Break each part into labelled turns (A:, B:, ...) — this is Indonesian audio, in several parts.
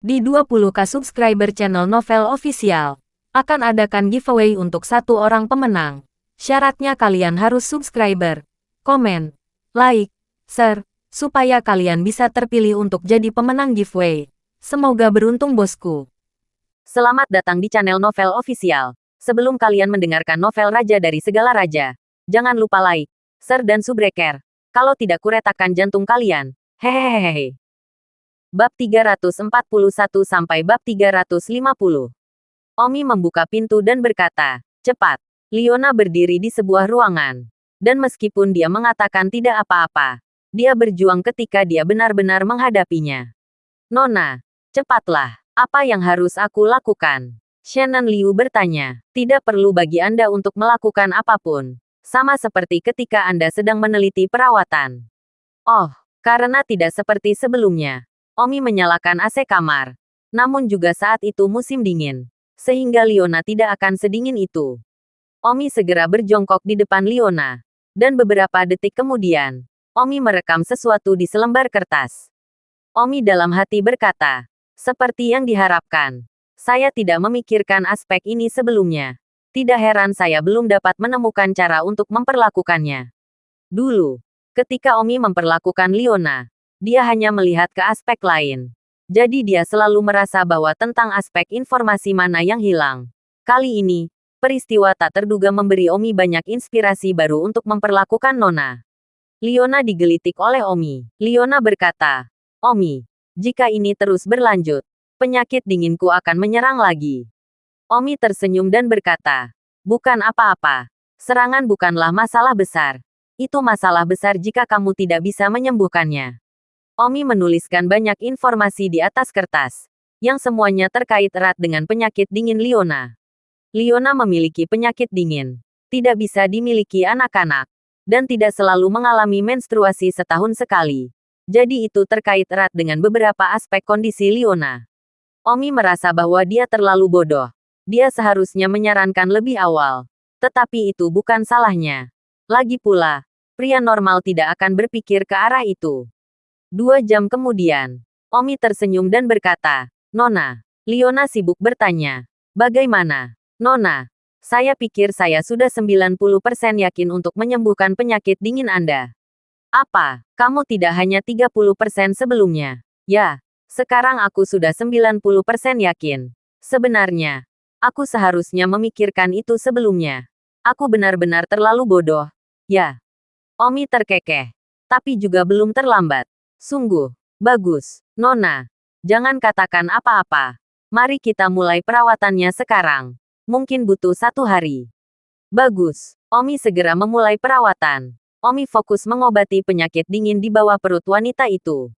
A: Di 20k subscriber channel Novel Official, akan adakan giveaway untuk satu orang pemenang. Syaratnya kalian harus subscriber, komen, like, share, supaya kalian bisa terpilih untuk jadi pemenang giveaway. Semoga beruntung bosku.
B: Selamat datang di channel Novel Official. Sebelum kalian mendengarkan novel Raja dari Segala Raja, jangan lupa like, share dan subscribe. Kalau tidak kuretakan jantung kalian. Hehehehe. Bab 341 sampai bab 350. Omi membuka pintu dan berkata, "Cepat." Leona berdiri di sebuah ruangan. Dan meskipun dia mengatakan tidak apa-apa, dia berjuang ketika dia benar-benar menghadapinya. "Nona, cepatlah. Apa yang harus aku lakukan?" Shannon Liu bertanya. "Tidak perlu bagi Anda untuk melakukan apapun. Sama seperti ketika Anda sedang meneliti perawatan." "Oh, karena tidak seperti sebelumnya." Omi menyalakan AC kamar. Namun juga saat itu musim dingin. Sehingga Leona tidak akan sedingin itu. Omi segera berjongkok di depan Leona. Dan beberapa detik kemudian, Omi merekam sesuatu di selembar kertas. Omi dalam hati berkata, "Seperti yang diharapkan. Saya tidak memikirkan aspek ini sebelumnya. Tidak heran saya belum dapat menemukan cara untuk memperlakukannya." Dulu, ketika Omi memperlakukan Leona, dia hanya melihat ke aspek lain. Jadi dia selalu merasa bahwa tentang aspek informasi mana yang hilang. Kali ini, peristiwa tak terduga memberi Omi banyak inspirasi baru untuk memperlakukan Nona. Leona digelitik oleh Omi. Leona berkata, "Omi, jika ini terus berlanjut, penyakit dinginku akan menyerang lagi." Omi tersenyum dan berkata, "Bukan apa-apa. Serangan bukanlah masalah besar. Itu masalah besar jika kamu tidak bisa menyembuhkannya." Omi menuliskan banyak informasi di atas kertas, yang semuanya terkait erat dengan penyakit dingin Leona. Leona memiliki penyakit dingin, tidak bisa dimiliki anak-anak, dan tidak selalu mengalami menstruasi setahun sekali. Jadi itu terkait erat dengan beberapa aspek kondisi Leona. Omi merasa bahwa dia terlalu bodoh. Dia seharusnya menyarankan lebih awal. Tetapi itu bukan salahnya. Lagi pula, pria normal tidak akan berpikir ke arah itu. 2 jam kemudian, Omi tersenyum dan berkata, "Nona." Leona sibuk bertanya, "Bagaimana, Nona? Saya pikir saya sudah 90% yakin untuk menyembuhkan penyakit dingin Anda." "Apa, kamu tidak hanya 30% sebelumnya?" "Ya, sekarang aku sudah 90% yakin. Sebenarnya, aku seharusnya memikirkan itu sebelumnya. Aku benar-benar terlalu bodoh." "Ya." Omi terkekeh. "Tapi juga belum terlambat. Sungguh bagus, Nona. Jangan katakan apa-apa. Mari kita mulai perawatannya sekarang. Mungkin butuh 1 hari." "Bagus." Omi segera memulai perawatan. Omi fokus mengobati penyakit dingin di bawah perut wanita itu.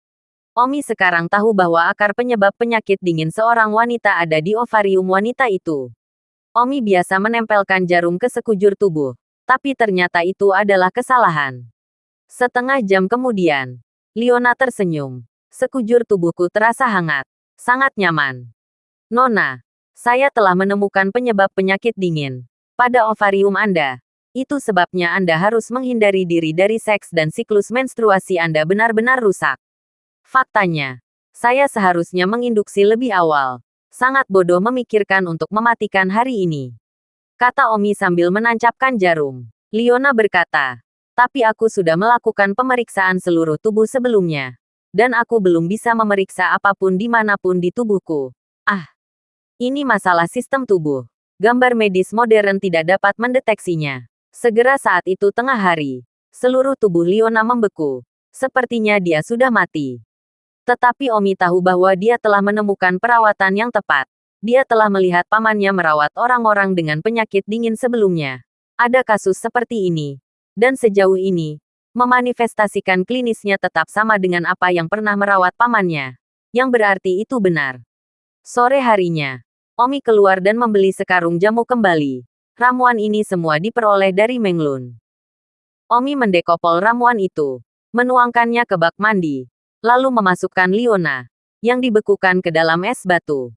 B: Omi sekarang tahu bahwa akar penyebab penyakit dingin seorang wanita ada di ovarium wanita itu. Omi biasa menempelkan jarum ke sekujur tubuh, tapi ternyata itu adalah kesalahan. Setengah jam kemudian, Leona tersenyum. "Sekujur tubuhku terasa hangat. Sangat nyaman. Nona, saya telah menemukan penyebab penyakit dingin pada ovarium Anda. Itu sebabnya Anda harus menghindari diri dari seks dan siklus menstruasi Anda benar-benar rusak. Faktanya, saya seharusnya menginduksi lebih awal. Sangat bodoh memikirkan untuk mematikan hari ini," kata Omi sambil menancapkan jarum. Leona berkata, "Tapi aku sudah melakukan pemeriksaan seluruh tubuh sebelumnya. Dan aku belum bisa memeriksa apapun dimanapun di tubuhku. Ah, ini masalah sistem tubuh. Gambar medis modern tidak dapat mendeteksinya." Segera saat itu tengah hari. Seluruh tubuh Leona membeku. Sepertinya dia sudah mati. Tetapi Omi tahu bahwa dia telah menemukan perawatan yang tepat. Dia telah melihat pamannya merawat orang-orang dengan penyakit dingin sebelumnya. Ada kasus seperti ini. Dan sejauh ini, memanifestasikan klinisnya tetap sama dengan apa yang pernah merawat pamannya. Yang berarti itu benar. Sore harinya, Omi keluar dan membeli sekarung jamu kembali. Ramuan ini semua diperoleh dari Menglun. Omi mendekopol ramuan itu, menuangkannya ke bak mandi, lalu memasukkan Leona, yang dibekukan ke dalam es batu.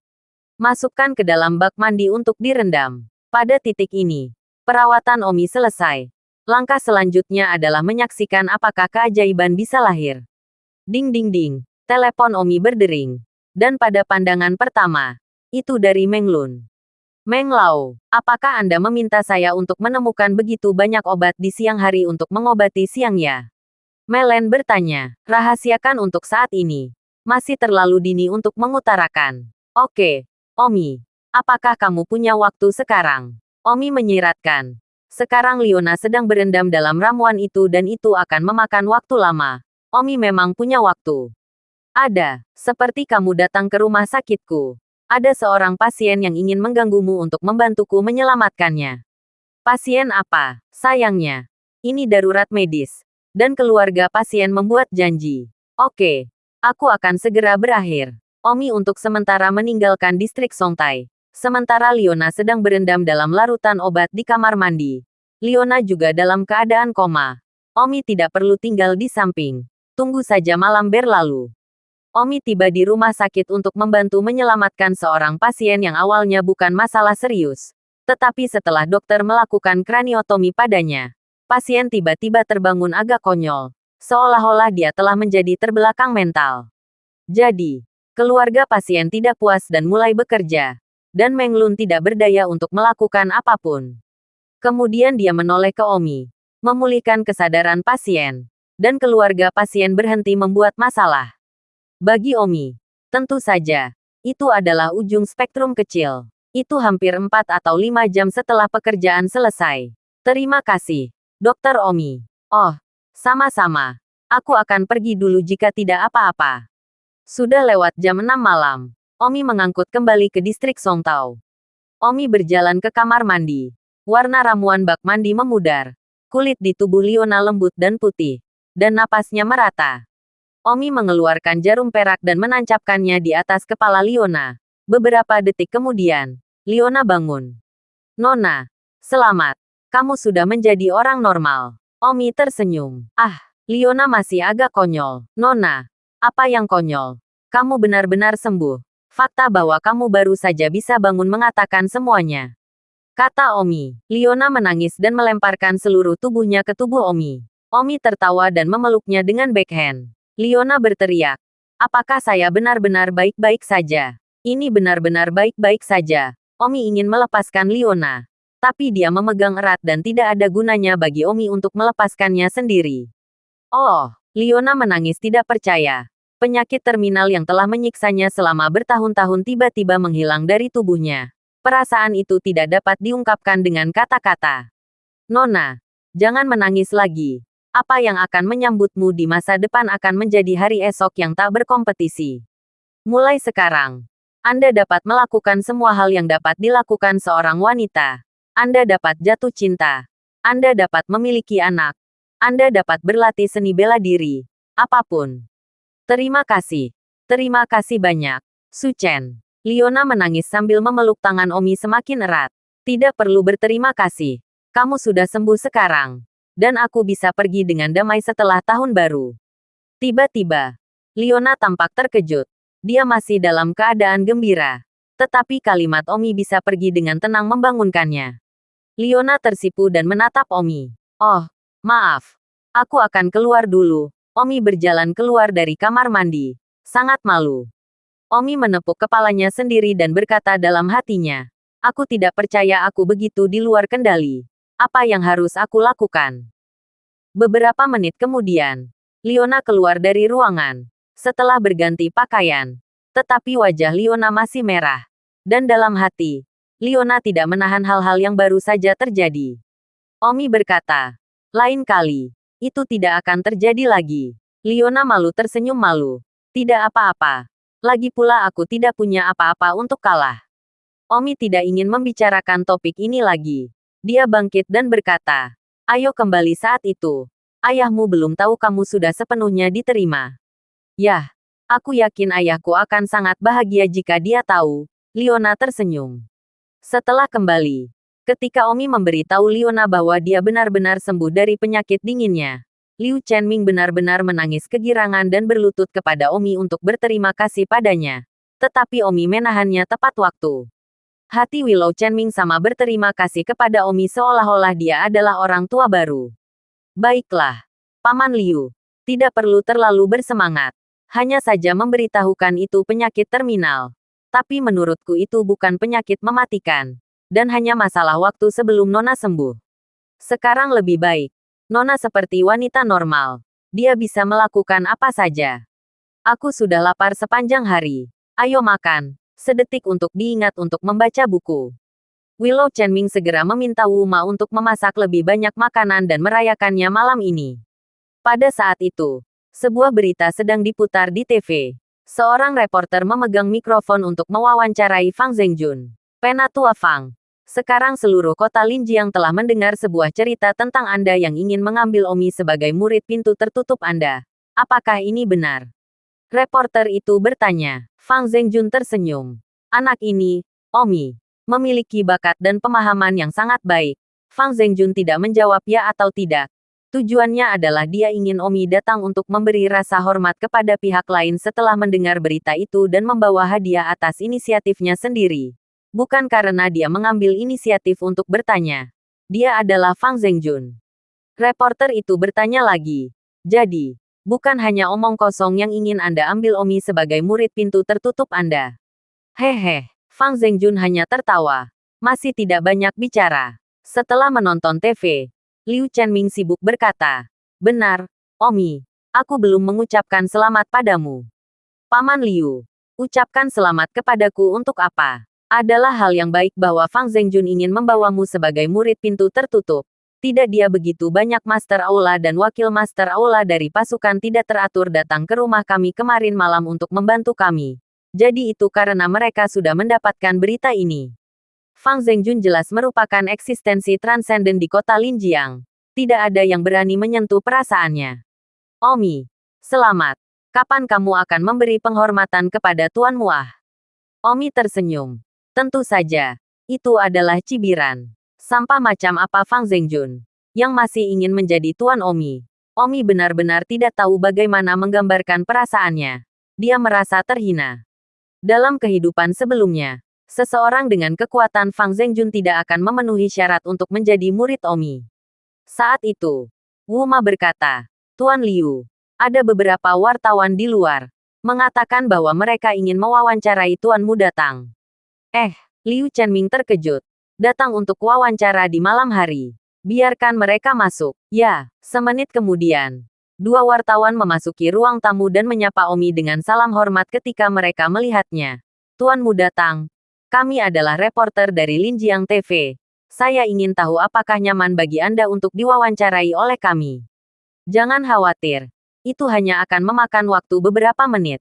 B: Masukkan ke dalam bak mandi untuk direndam. Pada titik ini, perawatan Omi selesai. Langkah selanjutnya adalah menyaksikan apakah keajaiban bisa lahir. Ding ding ding. Telepon Omi berdering. Dan pada pandangan pertama, itu dari Meng Lun. Meng Lao, apakah Anda meminta saya untuk menemukan begitu banyak obat di siang hari untuk mengobati siang ya? Melen bertanya, rahasiakan untuk saat ini. Masih terlalu dini untuk mengutarakan. Oke, Omi. Apakah kamu punya waktu sekarang? Omi menyiratkan. Sekarang Liona sedang berendam dalam ramuan itu dan itu akan memakan waktu lama. Omi memang punya waktu. Ada, seperti kamu datang ke rumah sakitku. Ada seorang pasien yang ingin mengganggumu untuk membantuku menyelamatkannya. Pasien apa? Sayangnya, ini darurat medis. Dan keluarga pasien membuat janji. Oke, aku akan segera berakhir. Omi untuk sementara meninggalkan distrik Songtai. Sementara Liona sedang berendam dalam larutan obat di kamar mandi. Liona juga dalam keadaan koma. Omi tidak perlu tinggal di samping. Tunggu saja malam berlalu. Omi tiba di rumah sakit untuk membantu menyelamatkan seorang pasien yang awalnya bukan masalah serius. Tetapi setelah dokter melakukan kraniotomi padanya, pasien tiba-tiba terbangun agak konyol. Seolah-olah dia telah menjadi terbelakang mental. Jadi, keluarga pasien tidak puas dan mulai bekerja. Dan Meng Lun tidak berdaya untuk melakukan apapun. Kemudian dia menoleh ke Omi, memulihkan kesadaran pasien. Dan keluarga pasien berhenti membuat masalah. Bagi Omi, tentu saja, itu adalah ujung spektrum kecil. Itu hampir 4 atau 5 jam setelah pekerjaan selesai. Terima kasih, Dokter Omi. Oh, sama-sama. Aku akan pergi dulu jika tidak apa-apa. Sudah lewat jam 6 malam. Omi mengangkut kembali ke distrik Songtao. Omi berjalan ke kamar mandi. Warna ramuan bak mandi memudar. Kulit di tubuh Liona lembut dan putih. Dan napasnya merata. Omi mengeluarkan jarum perak dan menancapkannya di atas kepala Liona. Beberapa detik kemudian, Liona bangun. Nona, selamat. Kamu sudah menjadi orang normal. Omi tersenyum. Ah, Liona masih agak konyol. Nona, apa yang konyol? Kamu benar-benar sembuh. Fakta bahwa kamu baru saja bisa bangun mengatakan semuanya. Kata Omi. Liona menangis dan melemparkan seluruh tubuhnya ke tubuh Omi. Omi tertawa dan memeluknya dengan backhand. Liona berteriak. Apakah saya benar-benar baik-baik saja? Ini benar-benar baik-baik saja. Omi ingin melepaskan Liona. Tapi dia memegang erat dan tidak ada gunanya bagi Omi untuk melepaskannya sendiri. Oh, Liona menangis tidak percaya. Penyakit terminal yang telah menyiksanya selama bertahun-tahun tiba-tiba menghilang dari tubuhnya. Perasaan itu tidak dapat diungkapkan dengan kata-kata. Nona, jangan menangis lagi. Apa yang akan menyambutmu di masa depan akan menjadi hari esok yang tak berkompetisi. Mulai sekarang, Anda dapat melakukan semua hal yang dapat dilakukan seorang wanita. Anda dapat jatuh cinta. Anda dapat memiliki anak. Anda dapat berlatih seni bela diri. Apapun. Terima kasih. Terima kasih banyak. Su Chen. Liona menangis sambil memeluk tangan Omi semakin erat. Tidak perlu berterima kasih. Kamu sudah sembuh sekarang. Dan aku bisa pergi dengan damai setelah tahun baru. Tiba-tiba, Liona tampak terkejut. Dia masih dalam keadaan gembira. Tetapi kalimat Omi bisa pergi dengan tenang membangunkannya. Liona tersipu dan menatap Omi. Oh, maaf. Aku akan keluar dulu. Omi berjalan keluar dari kamar mandi. Sangat malu. Omi menepuk kepalanya sendiri dan berkata dalam hatinya. Aku tidak percaya aku begitu di luar kendali. Apa yang harus aku lakukan? Beberapa menit kemudian, Liona keluar dari ruangan. Setelah berganti pakaian. Tetapi wajah Liona masih merah. Dan dalam hati, Liona tidak menahan hal-hal yang baru saja terjadi. Omi berkata, lain kali, itu tidak akan terjadi lagi. Liona malu tersenyum malu. Tidak apa-apa. Lagi pula aku tidak punya apa-apa untuk kalah. Omi tidak ingin membicarakan topik ini lagi. Dia bangkit dan berkata, ayo kembali saat itu. Ayahmu belum tahu kamu sudah sepenuhnya diterima. Yah, aku yakin ayahku akan sangat bahagia jika dia tahu. Liona tersenyum. Setelah kembali, ketika Omi memberitahu Liona bahwa dia benar-benar sembuh dari penyakit dinginnya, Liu Chenming benar-benar menangis kegirangan dan berlutut kepada Omi untuk berterima kasih padanya. Tetapi Omi menahannya tepat waktu. Hati Willow Chenming sama berterima kasih kepada Omi seolah-olah dia adalah orang tua baru. Baiklah, Paman Liu. Tidak perlu terlalu bersemangat. Hanya saja memberitahukan itu penyakit terminal. Tapi menurutku itu bukan penyakit mematikan. Dan hanya masalah waktu sebelum Nona sembuh. Sekarang lebih baik. Nona seperti wanita normal. Dia bisa melakukan apa saja. Aku sudah lapar sepanjang hari. Ayo makan. Sedetik untuk diingat untuk membaca buku. Willow Chenming segera meminta Wu Ma untuk memasak lebih banyak makanan dan merayakannya malam ini. Pada saat itu, sebuah berita sedang diputar di TV. Seorang reporter memegang mikrofon untuk mewawancarai Fang Zhengjun. Penatua Fang. Sekarang seluruh kota Linjiang telah mendengar sebuah cerita tentang Anda yang ingin mengambil Omi sebagai murid pintu tertutup Anda. Apakah ini benar? Reporter itu bertanya. Fang Zhengjun tersenyum. Anak ini, Omi, memiliki bakat dan pemahaman yang sangat baik. Fang Zhengjun tidak menjawab ya atau tidak. Tujuannya adalah dia ingin Omi datang untuk memberi rasa hormat kepada pihak lain setelah mendengar berita itu dan membawa hadiah atas inisiatifnya sendiri. Bukan karena dia mengambil inisiatif untuk bertanya. Dia adalah Fang Zhengjun. Reporter itu bertanya lagi. Jadi, bukan hanya omong kosong yang ingin Anda ambil Omi sebagai murid pintu tertutup Anda. Hehe, Fang Zhengjun hanya tertawa. Masih tidak banyak bicara. Setelah menonton TV, Liu Chenming sibuk berkata, benar, Omi, aku belum mengucapkan selamat padamu. Paman Liu, ucapkan selamat kepadaku untuk apa? Adalah hal yang baik bahwa Fang Zhengjun ingin membawamu sebagai murid pintu tertutup. Tidak dia begitu banyak Master Aula dan Wakil Master Aula dari pasukan tidak teratur datang ke rumah kami kemarin malam untuk membantu kami. Jadi itu karena mereka sudah mendapatkan berita ini. Fang Zhengjun jelas merupakan eksistensi transenden di kota Linjiang. Tidak ada yang berani menyentuh perasaannya. Omi, selamat. Kapan kamu akan memberi penghormatan kepada Tuan Muah? Omi tersenyum. Tentu saja, itu adalah cibiran. Sampah macam apa Fang Zhengjun, yang masih ingin menjadi Tuan Omi. Omi benar-benar tidak tahu bagaimana menggambarkan perasaannya. Dia merasa terhina. Dalam kehidupan sebelumnya, seseorang dengan kekuatan Fang Zhengjun tidak akan memenuhi syarat untuk menjadi murid Omi. Saat itu, Wu Ma berkata, Tuan Liu, ada beberapa wartawan di luar, mengatakan bahwa mereka ingin mewawancarai Tuanmu datang. Liu Chenming terkejut. Datang untuk wawancara di malam hari. Biarkan mereka masuk. Ya, semenit kemudian. Dua wartawan memasuki ruang tamu dan menyapa Omi dengan salam hormat ketika mereka melihatnya. Tuanmu datang. Kami adalah reporter dari Linjiang TV. Saya ingin tahu apakah nyaman bagi Anda untuk diwawancarai oleh kami. Jangan khawatir. Itu hanya akan memakan waktu beberapa menit.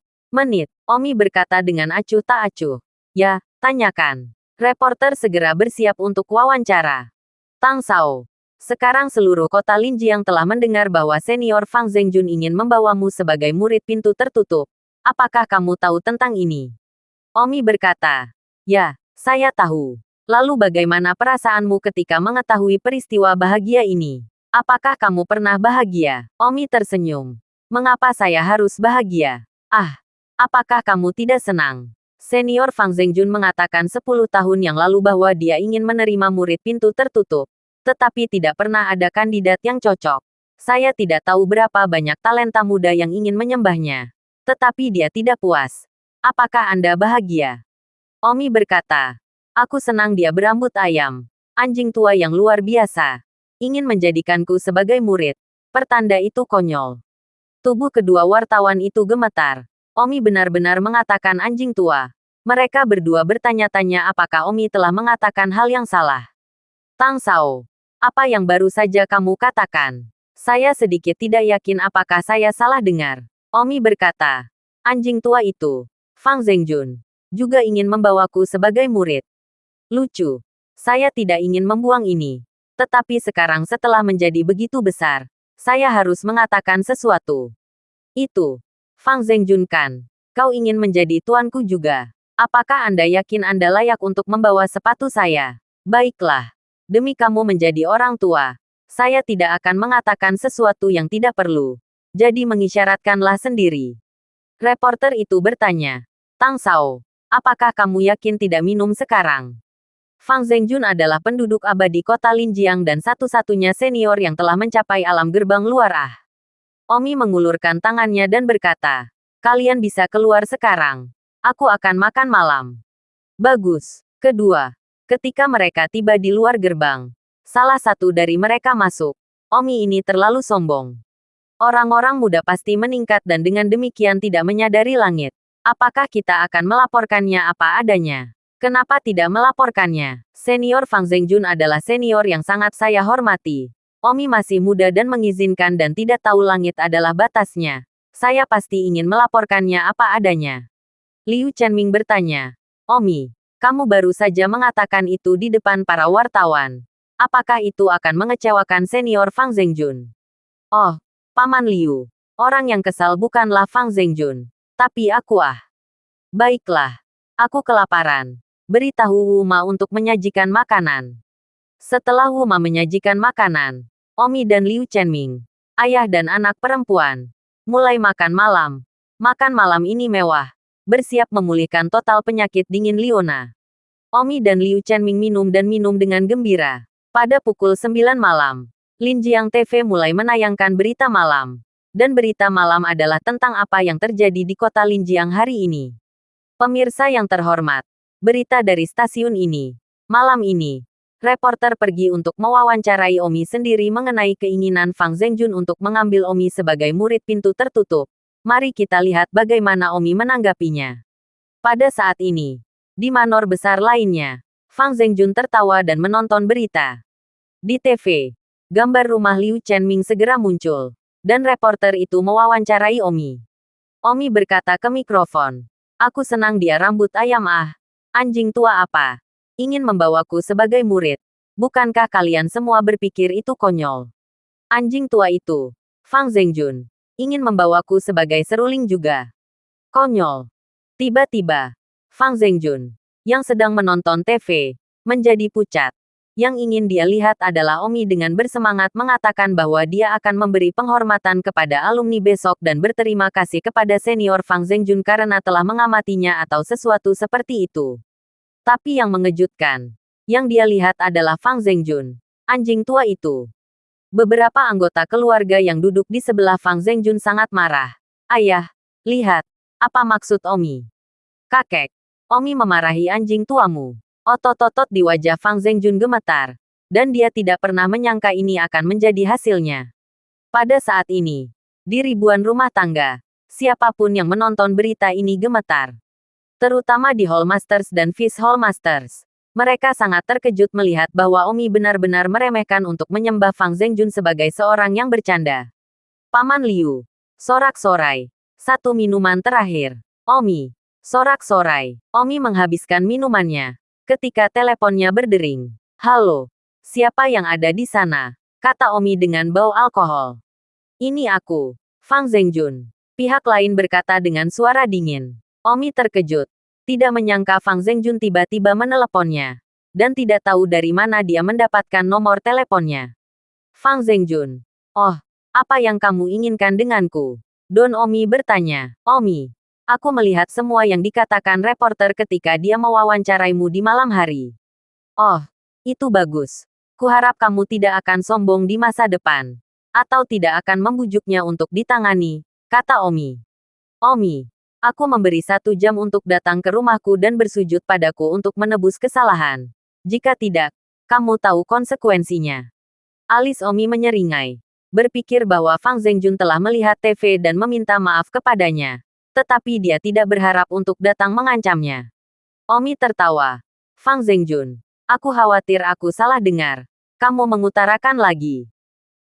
B: Omi berkata dengan acuh tak acuh. Ya, tanyakan. Reporter segera bersiap untuk wawancara. Tang Sao. Sekarang seluruh kota Linjiang telah mendengar bahwa senior Fang Zhengjun ingin membawamu sebagai murid pintu tertutup. Apakah kamu tahu tentang ini? Omi berkata. Ya, saya tahu. Lalu bagaimana perasaanmu ketika mengetahui peristiwa bahagia ini? Apakah kamu pernah bahagia? Omi tersenyum. Mengapa saya harus bahagia? Apakah kamu tidak senang? Senior Fang Zhengjun mengatakan 10 tahun yang lalu bahwa dia ingin menerima murid pintu tertutup. Tetapi tidak pernah ada kandidat yang cocok. Saya tidak tahu berapa banyak talenta muda yang ingin menyembahnya. Tetapi dia tidak puas. Apakah Anda bahagia? Omi berkata. Aku senang dia berambut ayam. Anjing tua yang luar biasa. Ingin menjadikanku sebagai murid. Pertanda itu konyol. Tubuh kedua wartawan itu gemetar. Omi benar-benar mengatakan anjing tua. Mereka berdua bertanya-tanya apakah Omi telah mengatakan hal yang salah. Tang Sao, apa yang baru saja kamu katakan? Saya sedikit tidak yakin apakah saya salah dengar. Omi berkata, anjing tua itu, Fang Zhengjun, juga ingin membawaku sebagai murid. Lucu. Saya tidak ingin membuang ini. Tetapi sekarang setelah menjadi begitu besar, saya harus mengatakan sesuatu. Itu. Fang Zhengjun kan, kau ingin menjadi tuanku juga. Apakah Anda yakin Anda layak untuk membawa sepatu saya? Baiklah. Demi kamu menjadi orang tua, saya tidak akan mengatakan sesuatu yang tidak perlu. Jadi mengisyaratkanlah sendiri. Reporter itu bertanya. Tang Sao, apakah kamu yakin tidak minum sekarang? Fang Zhengjun adalah penduduk abadi kota Linjiang dan satu-satunya senior yang telah mencapai alam gerbang luar. Omi mengulurkan tangannya dan berkata, Kalian bisa keluar sekarang. Aku akan makan malam. Bagus. Kedua, ketika mereka tiba di luar gerbang, salah satu dari mereka masuk. Omi ini terlalu sombong. Orang-orang muda pasti meningkat dan dengan demikian tidak menyadari langit. Apakah kita akan melaporkannya apa adanya? Kenapa tidak melaporkannya? Senior Fang Zhengjun adalah senior yang sangat saya hormati. Omi masih muda dan mengizinkan dan tidak tahu langit adalah batasnya. Saya pasti ingin melaporkannya apa adanya. Liu Chenming bertanya. Omi, kamu baru saja mengatakan itu di depan para wartawan. Apakah itu akan mengecewakan senior Fang Zhengjun? Oh, Paman Liu. Orang yang kesal bukanlah Fang Zhengjun. Tapi aku Baiklah. Aku kelaparan. Beritahu Wuma untuk menyajikan makanan. Setelah Wuma menyajikan makanan, Omi dan Liu Chenming, ayah dan anak perempuan, mulai makan malam. Makan malam ini mewah. Bersiap memulihkan total penyakit dingin Liona. Omi dan Liu Chenming minum dengan gembira. Pada pukul 9 malam, Linjiang TV mulai menayangkan berita malam. Dan berita malam adalah tentang apa yang terjadi di kota Linjiang hari ini. Pemirsa yang terhormat, berita dari stasiun ini. Malam ini, reporter pergi untuk mewawancarai Omi sendiri mengenai keinginan Fang Zhengjun untuk mengambil Omi sebagai murid pintu tertutup. Mari kita lihat bagaimana Omi menanggapinya. Pada saat ini, di manor besar lainnya, Fang Zhengjun tertawa dan menonton berita. Di TV, gambar rumah Liu Chenming segera muncul. Dan reporter itu mewawancarai Omi. Omi berkata ke mikrofon. Aku senang dia rambut ayam Anjing tua apa? Ingin membawaku sebagai murid. Bukankah kalian semua berpikir itu konyol? Anjing tua itu, Fang Zhengjun, ingin membawaku sebagai seruling juga. Konyol. Tiba-tiba, Fang Zhengjun, yang sedang menonton TV, menjadi pucat. Yang ingin dia lihat adalah Omi dengan bersemangat mengatakan bahwa dia akan memberi penghormatan kepada alumni besok dan berterima kasih kepada senior Fang Zhengjun karena telah mengamatinya atau sesuatu seperti itu. Tapi yang mengejutkan, yang dia lihat adalah Fang Zhengjun, anjing tua itu. Beberapa anggota keluarga yang duduk di sebelah Fang Zhengjun sangat marah. Ayah, lihat, apa maksud Omi? Kakek, Omi memarahi anjing tuamu. Otot-otot di wajah Fang Zhengjun gemetar, dan dia tidak pernah menyangka ini akan menjadi hasilnya. Pada saat ini, di ribuan rumah tangga, siapapun yang menonton berita ini gemetar. Terutama di Hall Masters dan Fish Hall Masters. Mereka sangat terkejut melihat bahwa Omi benar-benar meremehkan untuk menyembah Fang Zhengjun sebagai seorang yang bercanda. Paman Liu, sorak-sorai. Satu minuman terakhir. Omi, sorak-sorai. Omi menghabiskan minumannya. Ketika teleponnya berdering. Halo, siapa yang ada di sana? Kata Omi dengan bau alkohol. Ini aku, Fang Zhengjun. Pihak lain berkata dengan suara dingin. Omi terkejut. Tidak menyangka Fang Zhengjun tiba-tiba meneleponnya. Dan tidak tahu dari mana dia mendapatkan nomor teleponnya. Fang Zhengjun. Oh, apa yang kamu inginkan denganku? Don Omi bertanya. Omi. Aku melihat semua yang dikatakan reporter ketika dia mewawancaraimu di malam hari. Oh, itu bagus. Kuharap kamu tidak akan sombong di masa depan. Atau tidak akan membujuknya untuk ditangani, kata Omi. Omi, aku memberi 1 jam untuk datang ke rumahku dan bersujud padaku untuk menebus kesalahan. Jika tidak, kamu tahu konsekuensinya. Alis Omi menyeringai. Berpikir bahwa Fang Zhengjun telah melihat TV dan meminta maaf kepadanya. Tetapi dia tidak berharap untuk datang mengancamnya. Omi tertawa. Fang Zhengjun, aku khawatir aku salah dengar. Kamu mengutarakan lagi.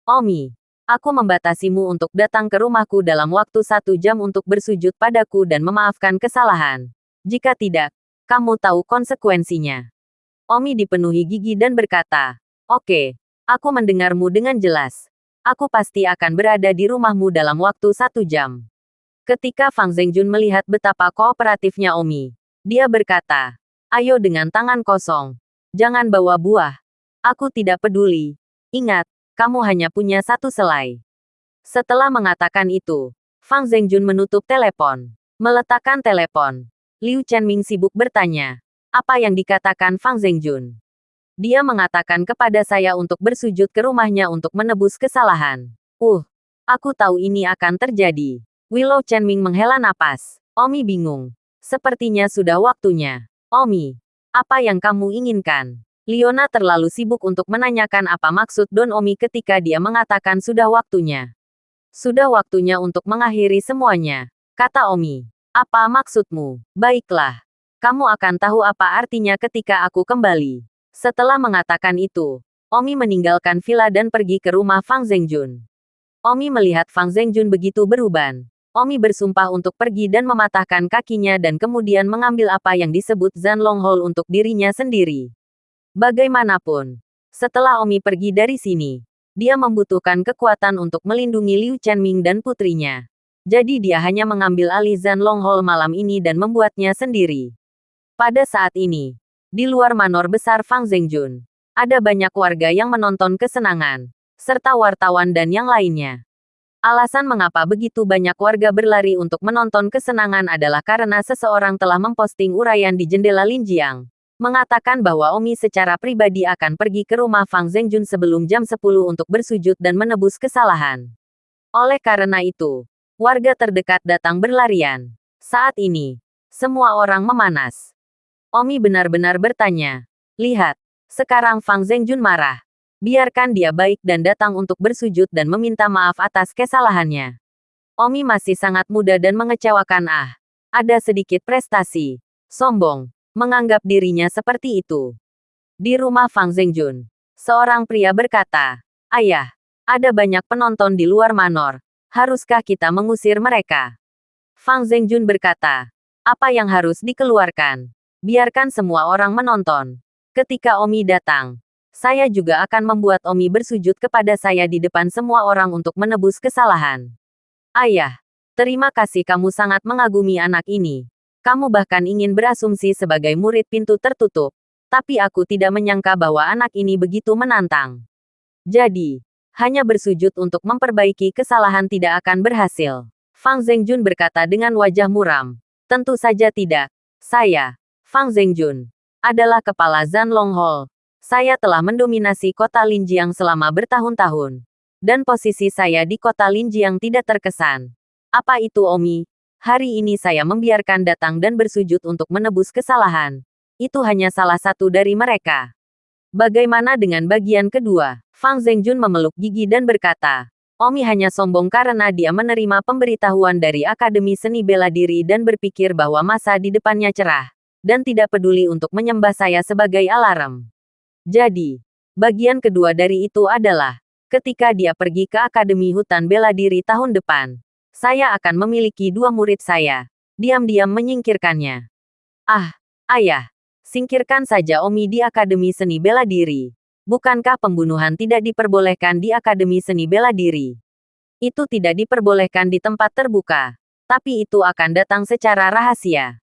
B: Omi, aku membatasimu untuk datang ke rumahku dalam waktu 1 jam untuk bersujud padaku dan memaafkan kesalahan. Jika tidak, kamu tahu konsekuensinya. Omi dipenuhi gigi dan berkata, Oke, aku mendengarmu dengan jelas. Aku pasti akan berada di rumahmu dalam waktu 1 jam. Ketika Fang Zhengjun melihat betapa kooperatifnya Omi, dia berkata, ayo dengan tangan kosong. Jangan bawa buah. Aku tidak peduli. Ingat, kamu hanya punya 1 selai. Setelah mengatakan itu, Fang Zhengjun menutup telepon. Meletakkan telepon. Liu Chenming sibuk bertanya, apa yang dikatakan Fang Zhengjun? Dia mengatakan kepada saya untuk bersujud ke rumahnya untuk menebus kesalahan. Aku tahu ini akan terjadi. Willow Chenming menghela napas. Omi bingung. Sepertinya sudah waktunya. Omi, apa yang kamu inginkan? Leona terlalu sibuk untuk menanyakan apa maksud Don Omi ketika dia mengatakan sudah waktunya. Sudah waktunya untuk mengakhiri semuanya, kata Omi. Apa maksudmu? Baiklah. Kamu akan tahu apa artinya ketika aku kembali. Setelah mengatakan itu, Omi meninggalkan villa dan pergi ke rumah Fang Zhengjun. Omi melihat Fang Zhengjun begitu beruban. Omi bersumpah untuk pergi dan mematahkan kakinya dan kemudian mengambil apa yang disebut Zanlong Hole untuk dirinya sendiri. Bagaimanapun, setelah Omi pergi dari sini, dia membutuhkan kekuatan untuk melindungi Liu Chenming dan putrinya. Jadi dia hanya mengambil alih Zanlong Hole malam ini dan membuatnya sendiri. Pada saat ini, di luar manor besar Fang Zhengjun, ada banyak warga yang menonton kesenangan, serta wartawan dan yang lainnya. Alasan mengapa begitu banyak warga berlari untuk menonton kesenangan adalah karena seseorang telah memposting uraian di jendela Linjiang, mengatakan bahwa Omi secara pribadi akan pergi ke rumah Fang Zhengjun sebelum jam 10 untuk bersujud dan menebus kesalahan. Oleh karena itu, warga terdekat datang berlarian. Saat ini, semua orang memanas. Omi benar-benar bertanya, "Lihat, sekarang Fang Zhengjun marah. Biarkan dia baik dan datang untuk bersujud dan meminta maaf atas kesalahannya." Omi masih sangat muda dan mengecewakan. Ada sedikit prestasi. Sombong, menganggap dirinya seperti itu. Di rumah Fang Zhengjun, seorang pria berkata, "Ayah, ada banyak penonton di luar manor. Haruskah kita mengusir mereka?" Fang Zhengjun berkata, "Apa yang harus dikeluarkan? Biarkan semua orang menonton. Ketika Omi datang, saya juga akan membuat Omi bersujud kepada saya di depan semua orang untuk menebus kesalahan." "Ayah, terima kasih, kamu sangat mengagumi anak ini. Kamu bahkan ingin berasumsi sebagai murid pintu tertutup. Tapi aku tidak menyangka bahwa anak ini begitu menantang. Jadi, hanya bersujud untuk memperbaiki kesalahan tidak akan berhasil." Fang Zhengjun berkata dengan wajah muram. "Tentu saja tidak. Saya, Fang Zhengjun, adalah kepala Zanlong Hall. Saya telah mendominasi kota Linjiang selama bertahun-tahun. Dan posisi saya di kota Linjiang tidak terkesan. Apa itu Omi? Hari ini saya membiarkan datang dan bersujud untuk menebus kesalahan. Itu hanya salah satu dari mereka. Bagaimana dengan bagian kedua?" Fang Zhengjun memeluk gigi dan berkata, "Omi hanya sombong karena dia menerima pemberitahuan dari Akademi Seni Bela Diri dan berpikir bahwa masa di depannya cerah, dan tidak peduli untuk menyembah saya sebagai alarm. Jadi, bagian kedua dari itu adalah, ketika dia pergi ke Akademi Hutan Bela Diri tahun depan, saya akan memiliki 2 murid saya." Diam-diam menyingkirkannya. Ayah, singkirkan saja Omi di Akademi Seni Bela Diri. Bukankah pembunuhan tidak diperbolehkan di Akademi Seni Bela Diri? Itu tidak diperbolehkan di tempat terbuka. Tapi itu akan datang secara rahasia.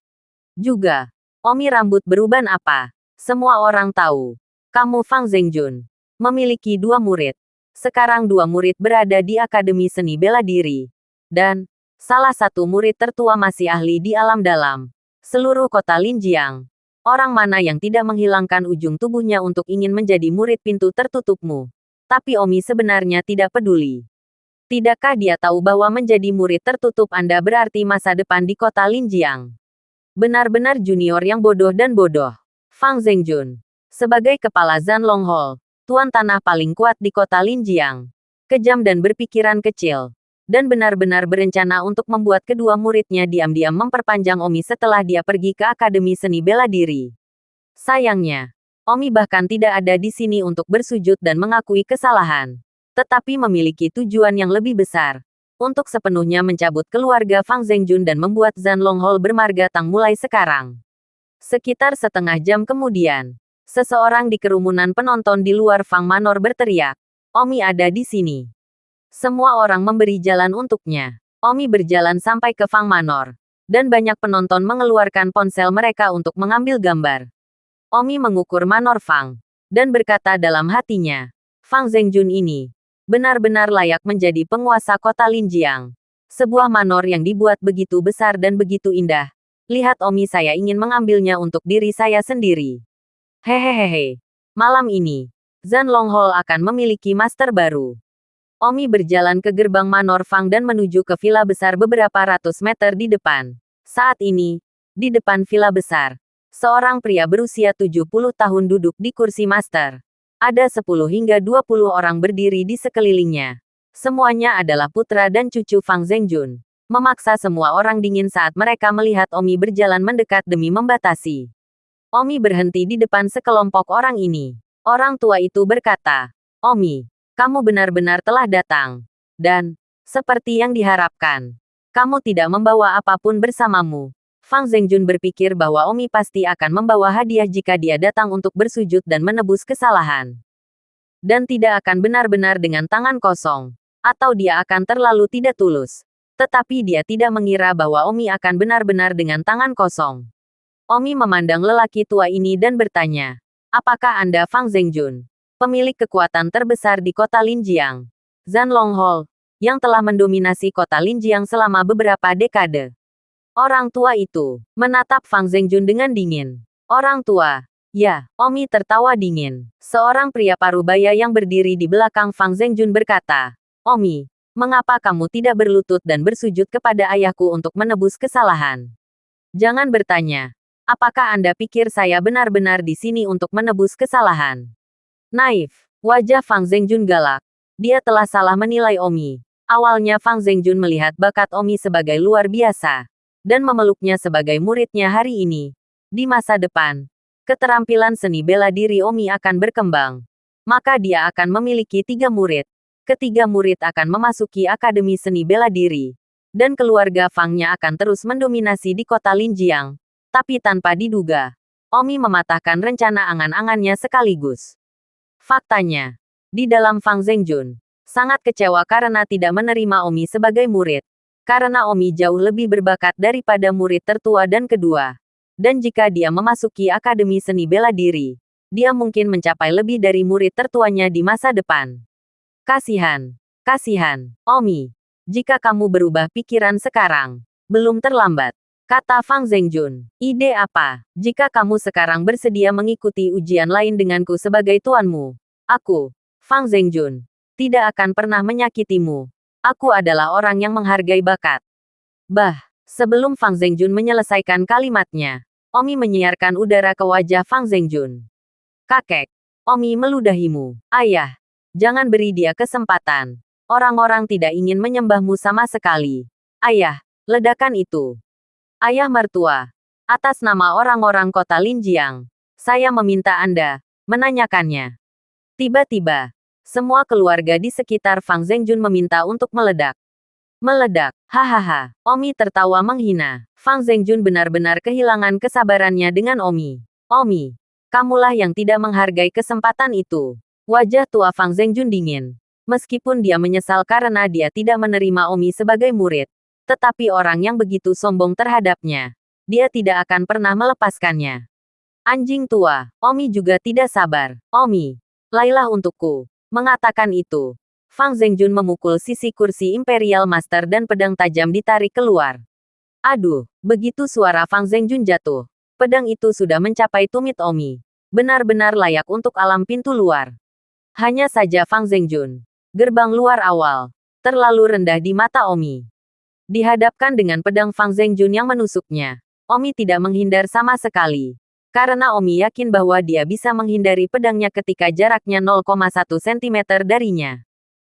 B: Juga, Omi rambut beruban apa? Semua orang tahu. Kamu Fang Zhengjun memiliki 2 murid. Sekarang 2 murid berada di Akademi Seni Bela Diri. Dan, salah satu murid tertua masih ahli di alam dalam. Seluruh kota Linjiang. Orang mana yang tidak menghilangkan ujung tubuhnya untuk ingin menjadi murid pintu tertutupmu? Tapi Omi sebenarnya tidak peduli. Tidakkah dia tahu bahwa menjadi murid tertutup Anda berarti masa depan di kota Linjiang? Benar-benar junior yang bodoh dan bodoh. Fang Zhengjun, sebagai kepala Zanlong Hall, tuan tanah paling kuat di kota Linjiang, kejam dan berpikiran kecil, dan benar-benar berencana untuk membuat kedua muridnya diam-diam memperpanjang Omi setelah dia pergi ke Akademi Seni Bela Diri. Sayangnya, Omi bahkan tidak ada di sini untuk bersujud dan mengakui kesalahan, tetapi memiliki tujuan yang lebih besar, untuk sepenuhnya mencabut keluarga Fang Zhengjun dan membuat Zanlong Hall bermarga tang mulai sekarang. Sekitar setengah jam kemudian, seseorang di kerumunan penonton di luar Fang Manor berteriak, "Omi ada di sini." Semua orang memberi jalan untuknya. Omi berjalan sampai ke Fang Manor, dan banyak penonton mengeluarkan ponsel mereka untuk mengambil gambar. Omi mengukur Manor Fang, dan berkata dalam hatinya, "Fang Zhengjun ini benar-benar layak menjadi penguasa kota Linjiang. Sebuah manor yang dibuat begitu besar dan begitu indah. Lihat Omi, saya ingin mengambilnya untuk diri saya sendiri." Hehehehe. Malam ini, Zanlong Hall akan memiliki master baru. Omi berjalan ke gerbang Manor Fang dan menuju ke villa besar beberapa ratus meter di depan. Saat ini, di depan villa besar, seorang pria berusia 70 tahun duduk di kursi master. Ada 10 hingga 20 orang berdiri di sekelilingnya. Semuanya adalah putra dan cucu Fang Zhengjun. Memaksa semua orang dingin saat mereka melihat Omi berjalan mendekat demi membatasi. Omi berhenti di depan sekelompok orang ini. Orang tua itu berkata, "Omi, kamu benar-benar telah datang. Dan, seperti yang diharapkan, kamu tidak membawa apapun bersamamu." Fang Zhengjun berpikir bahwa Omi pasti akan membawa hadiah jika dia datang untuk bersujud dan menebus kesalahan. Dan tidak akan benar-benar dengan tangan kosong. Atau dia akan terlalu tidak tulus. Tetapi dia tidak mengira bahwa Omi akan benar-benar dengan tangan kosong. Omi memandang lelaki tua ini dan bertanya, "Apakah Anda Fang Zhengjun, pemilik kekuatan terbesar di kota Linjiang, Zhan Longhol, yang telah mendominasi kota Linjiang selama beberapa dekade?" Orang tua itu menatap Fang Zhengjun dengan dingin. Orang tua, ya, Omi tertawa dingin. Seorang pria parubaya yang berdiri di belakang Fang Zhengjun berkata, "Omi, mengapa kamu tidak berlutut dan bersujud kepada ayahku untuk menebus kesalahan? Jangan bertanya, apakah Anda pikir saya benar-benar di sini untuk menebus kesalahan?" Naif. Wajah Fang Zhengjun galak. Dia telah salah menilai Omi. Awalnya Fang Zhengjun melihat bakat Omi sebagai luar biasa. Dan memeluknya sebagai muridnya hari ini. Di masa depan, keterampilan seni bela diri Omi akan berkembang. Maka dia akan memiliki 3 murid. Ketiga murid akan memasuki Akademi Seni Bela Diri. Dan keluarga Fangnya akan terus mendominasi di kota Linjiang. Tapi tanpa diduga, Omi mematahkan rencana angan-angannya sekaligus. Faktanya, di dalam Fang Zhengjun, sangat kecewa karena tidak menerima Omi sebagai murid. Karena Omi jauh lebih berbakat daripada murid tertua dan kedua. Dan jika dia memasuki Akademi Seni Bela Diri, dia mungkin mencapai lebih dari murid tertuanya di masa depan. Kasihan. Kasihan, Omi. Jika kamu berubah pikiran sekarang, belum terlambat. Kata Fang Zhengjun. Ide apa? Jika kamu sekarang bersedia mengikuti ujian lain denganku sebagai tuanmu, aku, Fang Zhengjun, tidak akan pernah menyakitimu. Aku adalah orang yang menghargai bakat. Sebelum Fang Zhengjun menyelesaikan kalimatnya, Omi menyiarkan udara ke wajah Fang Zhengjun. "Kakek, Omi meludahimu. Ayah, jangan beri dia kesempatan. Orang-orang tidak ingin menyembahmu sama sekali. Ayah, ledakan itu. Ayah mertua, atas nama orang-orang kota Linjiang, saya meminta Anda menanyakannya." Tiba-tiba, semua keluarga di sekitar Fang Zhengjun meminta untuk meledak. Meledak, hahaha. Omi tertawa menghina. Fang Zhengjun benar-benar kehilangan kesabarannya dengan Omi. "Omi, kamulah yang tidak menghargai kesempatan itu." Wajah tua Fang Zhengjun dingin. Meskipun dia menyesal karena dia tidak menerima Omi sebagai murid, tetapi orang yang begitu sombong terhadapnya, dia tidak akan pernah melepaskannya. Anjing tua, Omi juga tidak sabar. "Omi, lailah untukku." Mengatakan itu, Fang Zhengjun memukul sisi kursi Imperial Master dan pedang tajam ditarik keluar. Aduh, begitu suara Fang Zhengjun jatuh, pedang itu sudah mencapai tumit Omi. Benar-benar layak untuk alam pintu luar. Hanya saja Fang Zhengjun, gerbang luar awal, terlalu rendah di mata Omi. Dihadapkan dengan pedang Fang Zhengjun yang menusuknya, Omi tidak menghindar sama sekali. Karena Omi yakin bahwa dia bisa menghindari pedangnya ketika jaraknya 0,1 cm darinya.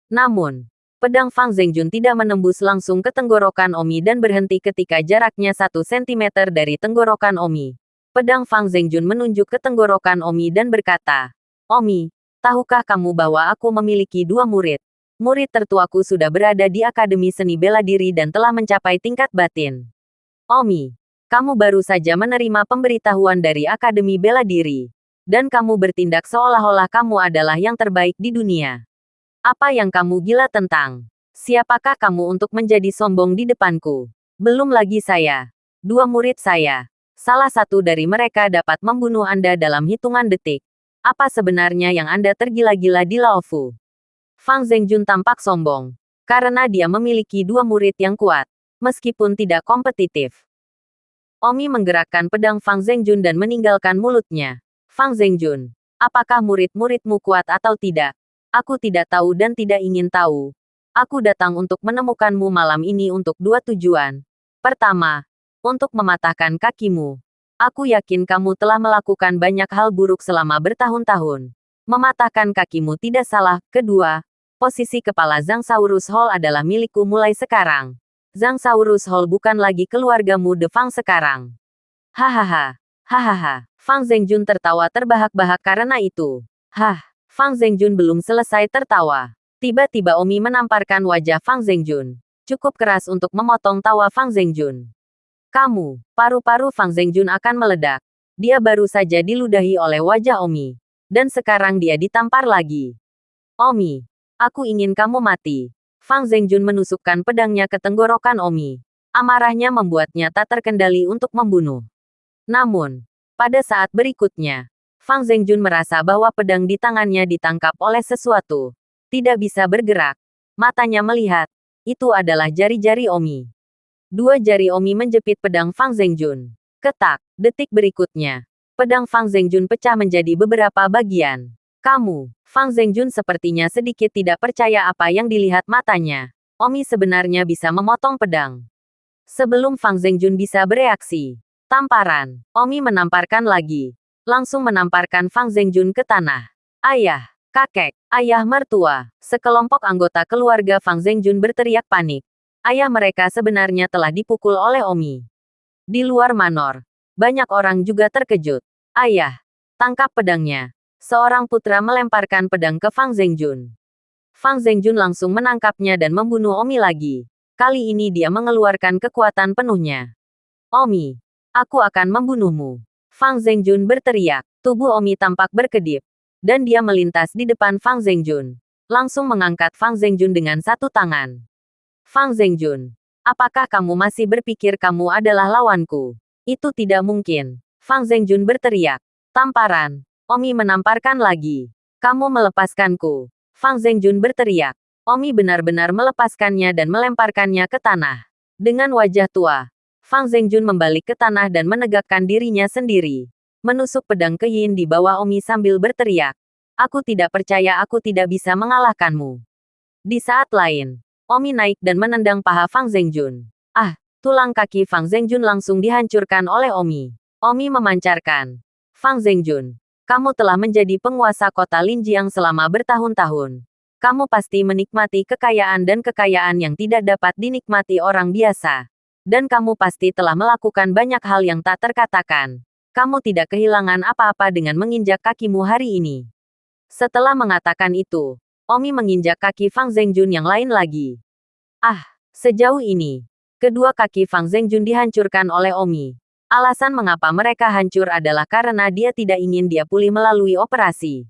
B: Namun, pedang Fang Zhengjun tidak menembus langsung ke tenggorokan Omi dan berhenti ketika jaraknya 1 cm dari tenggorokan Omi. Pedang Fang Zhengjun menunjuk ke tenggorokan Omi dan berkata, "Omi, tahukah kamu bahwa aku memiliki 2 murid? Murid tertuaku sudah berada di Akademi Seni Bela Diri dan telah mencapai tingkat batin. Omi, kamu baru saja menerima pemberitahuan dari Akademi Bela Diri. Dan kamu bertindak seolah-olah kamu adalah yang terbaik di dunia. Apa yang kamu gila tentang? Siapakah kamu untuk menjadi sombong di depanku? Belum lagi saya. 2 murid saya. Salah satu dari mereka dapat membunuh Anda dalam hitungan detik. Apa sebenarnya yang Anda tergila-gila di Laofu?" Fang Zhengjun tampak sombong. Karena dia memiliki 2 murid yang kuat. Meskipun tidak kompetitif. Omi menggerakkan pedang Fang Zhengjun dan meninggalkan mulutnya. "Fang Zhengjun, apakah murid-muridmu kuat atau tidak? Aku tidak tahu dan tidak ingin tahu. Aku datang untuk menemukanmu malam ini untuk dua tujuan. Pertama, untuk mematahkan kakimu. Aku yakin kamu telah melakukan banyak hal buruk selama bertahun-tahun. Mematahkan kakimu tidak salah. Kedua, posisi kepala Zangsaurus Hall adalah milikku mulai sekarang. Zangsaurus Hall bukan lagi keluargamu De Fang sekarang. Hahaha. Hahaha. Fang Zhengjun tertawa terbahak-bahak karena itu. Hah. Fang Zhengjun belum selesai tertawa. Tiba-tiba Omi menamparkan wajah Fang Zhengjun. Cukup keras untuk memotong tawa Fang Zhengjun. Kamu, paru-paru Fang Zhengjun akan meledak. Dia baru saja diludahi oleh wajah Omi. Dan sekarang dia ditampar lagi. Omi, aku ingin kamu mati. Fang Zhengjun menusukkan pedangnya ke tenggorokan Omi. Amarahnya membuatnya tak terkendali untuk membunuh. Namun, pada saat berikutnya, Fang Zhengjun merasa bahwa pedang di tangannya ditangkap oleh sesuatu. Tidak bisa bergerak. Matanya melihat. Itu adalah jari-jari Omi. Dua jari Omi menjepit pedang Fang Zhengjun. Ketak. Detik berikutnya, pedang Fang Zhengjun pecah menjadi beberapa bagian. Kamu, Fang Zhengjun sepertinya sedikit tidak percaya apa yang dilihat matanya. Omi sebenarnya bisa memotong pedang. Sebelum Fang Zhengjun bisa bereaksi, tamparan. Omi menamparkan lagi. Langsung menamparkan Fang Zhengjun ke tanah. Ayah, kakek, ayah mertua, sekelompok anggota keluarga Fang Zhengjun berteriak panik. Ayah mereka sebenarnya telah dipukul oleh Omi. Di luar manor, banyak orang juga terkejut. Ayah, tangkap pedangnya. Seorang putra melemparkan pedang ke Fang Zhengjun. Fang Zhengjun langsung menangkapnya dan membunuh Omi lagi. Kali ini dia mengeluarkan kekuatan penuhnya. Omi, aku akan membunuhmu. Fang Zhengjun berteriak. Tubuh Omi tampak berkedip. Dan dia melintas di depan Fang Zhengjun. Langsung mengangkat Fang Zhengjun dengan satu tangan. Fang Zhengjun, apakah kamu masih berpikir kamu adalah lawanku? Itu tidak mungkin. Fang Zhengjun berteriak. Tamparan. Omi menamparkan lagi. Kamu melepaskanku. Fang Zhengjun berteriak. Omi benar-benar melepaskannya dan melemparkannya ke tanah. Dengan wajah tua, Fang Zhengjun membalik ke tanah dan menegakkan dirinya sendiri. Menusuk pedang ke Yin di bawah Omi sambil berteriak. Aku tidak percaya aku tidak bisa mengalahkanmu. Di saat lain, Omi naik dan menendang paha Fang Zhengjun. Ah, tulang kaki Fang Zhengjun langsung dihancurkan oleh Omi. Omi memancarkan. Fang Zhengjun, kamu telah menjadi penguasa kota Linjiang selama bertahun-tahun. Kamu pasti menikmati kekayaan dan kekayaan yang tidak dapat dinikmati orang biasa. Dan kamu pasti telah melakukan banyak hal yang tak terkatakan. Kamu tidak kehilangan apa-apa dengan menginjak kakimu hari ini. Setelah mengatakan itu, Omi menginjak kaki Fang Zhengjun yang lain lagi. Ah, sejauh ini, kedua kaki Fang Zhengjun dihancurkan oleh Omi. Alasan mengapa mereka hancur adalah karena dia tidak ingin dia pulih melalui operasi.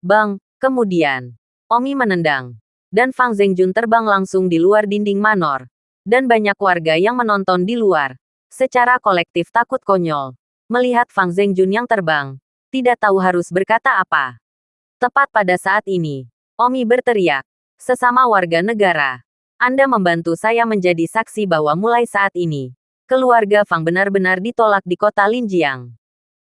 B: Bang, kemudian, Omi menendang. Dan Fang Zhengjun terbang langsung di luar dinding manor. Dan banyak warga yang menonton di luar. Secara kolektif takut konyol. Melihat Fang Zhengjun yang terbang. Tidak tahu harus berkata apa. Tepat pada saat ini, Omi berteriak. Sesama warga negara. Anda membantu saya menjadi saksi bahwa mulai saat ini, keluarga Fang benar-benar ditolak di kota Linjiang.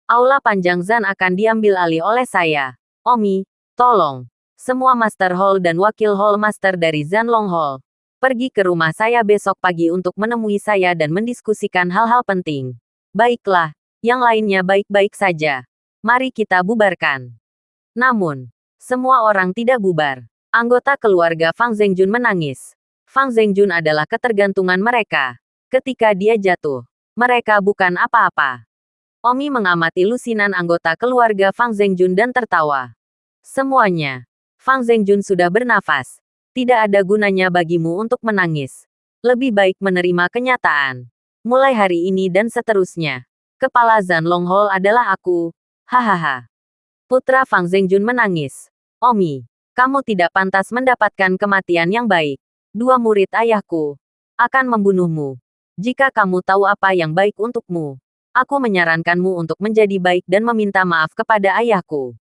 B: Aula panjang Zan akan diambil alih oleh saya. Omi, tolong. Semua Master Hall dan Wakil Hall Master dari Zanlong Hall. Pergi ke rumah saya besok pagi untuk menemui saya dan mendiskusikan hal-hal penting. Baiklah, yang lainnya baik-baik saja. Mari kita bubarkan. Namun, semua orang tidak bubar. Anggota keluarga Fang Zhengjun menangis. Fang Zhengjun adalah ketergantungan mereka. Ketika dia jatuh, mereka bukan apa-apa. Omi mengamati lusinan anggota keluarga Fang Zhengjun dan tertawa. Semuanya. Fang Zhengjun sudah bernafas. Tidak ada gunanya bagimu untuk menangis. Lebih baik menerima kenyataan. Mulai hari ini dan seterusnya. Kepala Zanlong Hall adalah aku. Hahaha. Putra Fang Zhengjun menangis. Omi, kamu tidak pantas mendapatkan kematian yang baik. Dua murid ayahku akan membunuhmu. Jika kamu tahu apa yang baik untukmu, aku menyarankanmu untuk menjadi baik dan meminta maaf kepada ayahku.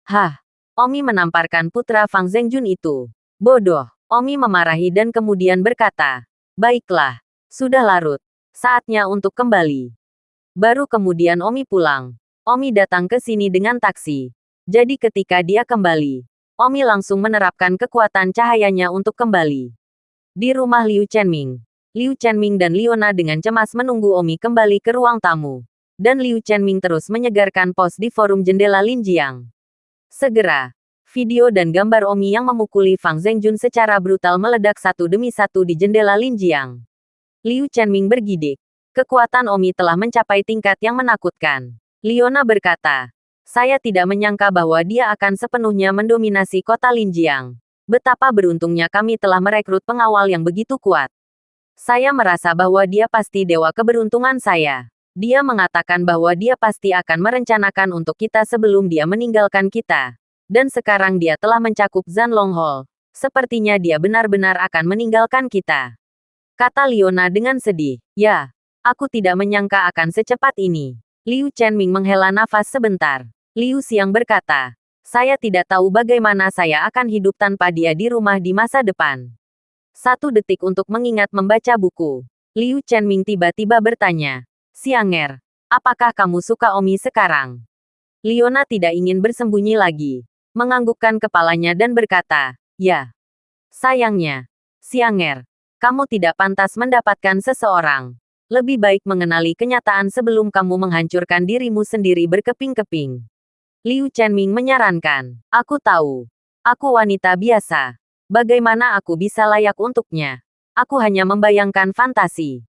B: Hah. Omi menamparkan putra Fang Zhengjun itu. Bodoh. Omi memarahi dan kemudian berkata, baiklah, sudah larut. Saatnya untuk kembali. Baru kemudian Omi pulang. Omi datang ke sini dengan taksi. Jadi ketika dia kembali, Omi langsung menerapkan kekuatan cahayanya untuk kembali. Di rumah Liu Chenming, Liu Chenming dan Leona dengan cemas menunggu Omi kembali ke ruang tamu. Dan Liu Chenming terus menyegarkan pos di forum jendela Linjiang. Segera, video dan gambar Omi yang memukuli Fang Zhengjun secara brutal meledak satu demi satu di jendela Linjiang. Liu Chenming bergidik. Kekuatan Omi telah mencapai tingkat yang menakutkan. Leona berkata, saya tidak menyangka bahwa dia akan sepenuhnya mendominasi kota Linjiang. Betapa beruntungnya kami telah merekrut pengawal yang begitu kuat. Saya merasa bahwa dia pasti dewa keberuntungan saya. Dia mengatakan bahwa dia pasti akan merencanakan untuk kita sebelum dia meninggalkan kita. Dan sekarang dia telah mencakup Zanlong Hall. Sepertinya dia benar-benar akan meninggalkan kita. Kata Leona dengan sedih. Ya, aku tidak menyangka akan secepat ini. Liu Chenming menghela nafas sebentar. Liu Xiang berkata, saya tidak tahu bagaimana saya akan hidup tanpa dia di rumah di masa depan. 1 detik untuk mengingat membaca buku. Liu Chenming tiba-tiba bertanya, Xianger, apakah kamu suka Omi sekarang? Leona tidak ingin bersembunyi lagi. Menganggukkan kepalanya dan berkata, ya. Sayangnya, Xianger, kamu tidak pantas mendapatkan seseorang. Lebih baik mengenali kenyataan sebelum kamu menghancurkan dirimu sendiri berkeping-keping. Liu Chenming menyarankan, aku tahu. Aku wanita biasa. Bagaimana aku bisa layak untuknya? Aku hanya membayangkan fantasi.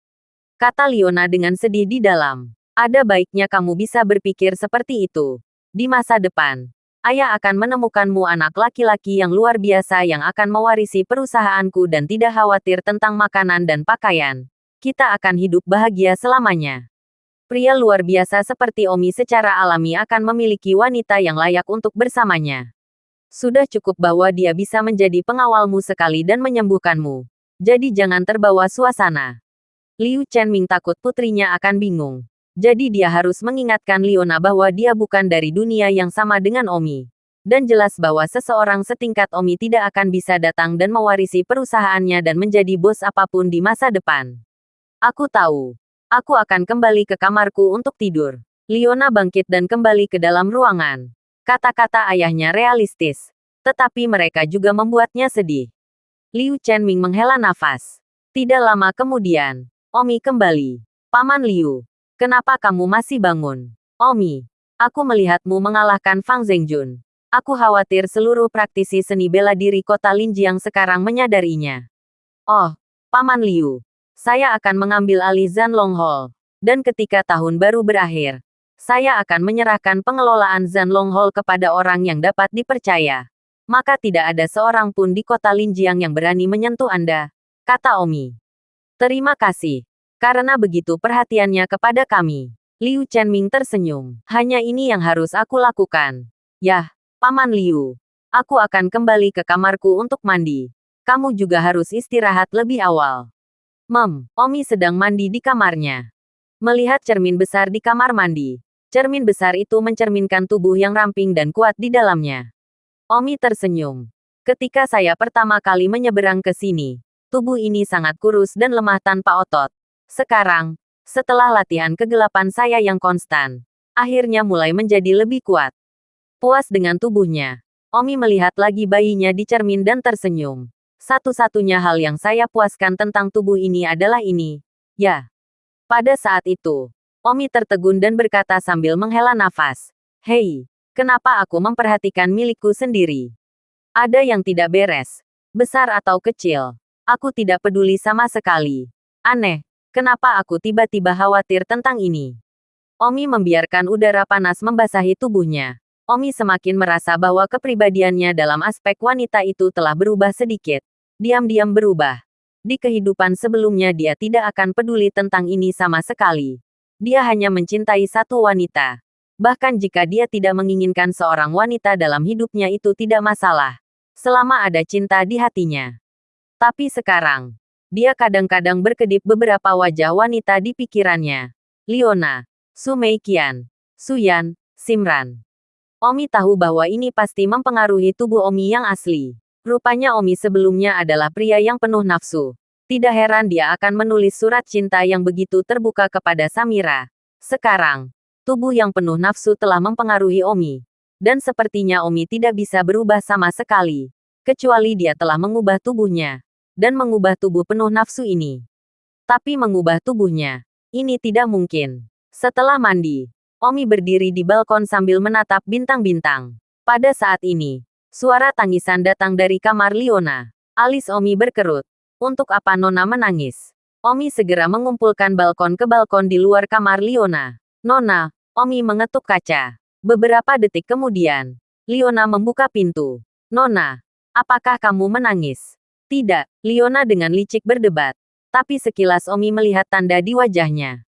B: Kata Leona dengan sedih di dalam. Ada baiknya kamu bisa berpikir seperti itu. Di masa depan, ayah akan menemukanmu anak laki-laki yang luar biasa yang akan mewarisi perusahaanku dan tidak khawatir tentang makanan dan pakaian. Kita akan hidup bahagia selamanya. Pria luar biasa seperti Omi secara alami akan memiliki wanita yang layak untuk bersamanya. Sudah cukup bahwa dia bisa menjadi pengawalmu sekali dan menyembuhkanmu. Jadi jangan terbawa suasana. Liu Chenming takut putrinya akan bingung. Jadi dia harus mengingatkan Leona bahwa dia bukan dari dunia yang sama dengan Omi. Dan jelas bahwa seseorang setingkat Omi tidak akan bisa datang dan mewarisi perusahaannya dan menjadi bos apapun di masa depan. Aku tahu. Aku akan kembali ke kamarku untuk tidur. Leona bangkit dan kembali ke dalam ruangan. Kata-kata ayahnya realistis. Tetapi mereka juga membuatnya sedih. Liu Chenming menghela nafas. Tidak lama kemudian, Omi kembali. Paman Liu, kenapa kamu masih bangun? Omi, aku melihatmu mengalahkan Fang Zhengjun. Aku khawatir seluruh praktisi seni bela diri kota Linjiang sekarang menyadarinya. Oh, Paman Liu. Saya akan mengambil alih Zanlong Hall. Dan ketika tahun baru berakhir, saya akan menyerahkan pengelolaan Zanlong Hall kepada orang yang dapat dipercaya. Maka tidak ada seorang pun di kota Linjiang yang berani menyentuh Anda, kata Omi. Terima kasih. Karena begitu perhatiannya kepada kami. Liu Chenming tersenyum. Hanya ini yang harus aku lakukan. Yah, Paman Liu. Aku akan kembali ke kamarku untuk mandi. Kamu juga harus istirahat lebih awal. Omi sedang mandi di kamarnya. Melihat cermin besar di kamar mandi. Cermin besar itu mencerminkan tubuh yang ramping dan kuat di dalamnya. Omi tersenyum. Ketika saya pertama kali menyeberang ke sini, tubuh ini sangat kurus dan lemah tanpa otot. Sekarang, setelah latihan kegelapan saya yang konstan, akhirnya mulai menjadi lebih kuat. Puas dengan tubuhnya, Omi melihat lagi bayinya di cermin dan tersenyum. Satu-satunya hal yang saya puaskan tentang tubuh ini adalah ini. Ya. Pada saat itu, Omi tertegun dan berkata sambil menghela nafas. Hei, kenapa aku memperhatikan milikku sendiri? Ada yang tidak beres. Besar atau kecil. Aku tidak peduli sama sekali. Aneh, kenapa aku tiba-tiba khawatir tentang ini? Omi membiarkan udara panas membasahi tubuhnya. Omi semakin merasa bahwa kepribadiannya dalam aspek wanita itu telah berubah sedikit. Diam-diam berubah. Di kehidupan sebelumnya dia tidak akan peduli tentang ini sama sekali. Dia hanya mencintai satu wanita. Bahkan jika dia tidak menginginkan seorang wanita dalam hidupnya itu tidak masalah. Selama ada cinta di hatinya. Tapi sekarang, dia kadang-kadang berkedip beberapa wajah wanita di pikirannya. Leona, Su Meiqian, Su Yan, Simran. Omi tahu bahwa ini pasti mempengaruhi tubuh Omi yang asli. Rupanya Omi sebelumnya adalah pria yang penuh nafsu. Tidak heran dia akan menulis surat cinta yang begitu terbuka kepada Samira. Sekarang, tubuh yang penuh nafsu telah mempengaruhi Omi. Dan sepertinya Omi tidak bisa berubah sama sekali. Kecuali dia telah mengubah tubuhnya. Dan mengubah tubuh penuh nafsu ini. Tapi mengubah tubuhnya, ini tidak mungkin. Setelah mandi, Omi berdiri di balkon sambil menatap bintang-bintang. Pada saat ini, suara tangisan datang dari kamar Liona. Alis Omi berkerut. Untuk apa Nona menangis? Omi segera mengumpulkan balkon ke balkon di luar kamar Liona. Nona, Omi mengetuk kaca. Beberapa detik kemudian, Liona membuka pintu. Nona, apakah kamu menangis? Tidak, Liona dengan licik berdebat. Tapi sekilas Omi melihat tanda di wajahnya.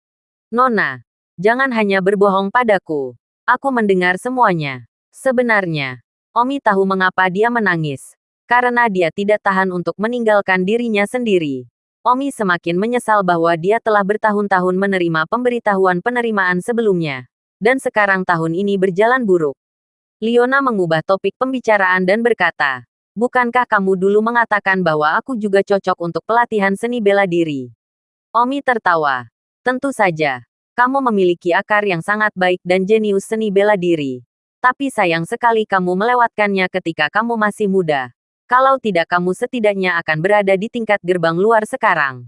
B: Nona, jangan hanya berbohong padaku. Aku mendengar semuanya. Sebenarnya, Omi tahu mengapa dia menangis. Karena dia tidak tahan untuk meninggalkan dirinya sendiri. Omi semakin menyesal bahwa dia telah bertahun-tahun menerima pemberitahuan penerimaan sebelumnya. Dan sekarang tahun ini berjalan buruk. Liona mengubah topik pembicaraan dan berkata, bukankah kamu dulu mengatakan bahwa aku juga cocok untuk pelatihan seni bela diri? Omi tertawa. Tentu saja. Kamu memiliki akar yang sangat baik dan jenius seni bela diri. Tapi sayang sekali kamu melewatkannya ketika kamu masih muda. Kalau tidak kamu setidaknya akan berada di tingkat gerbang luar sekarang.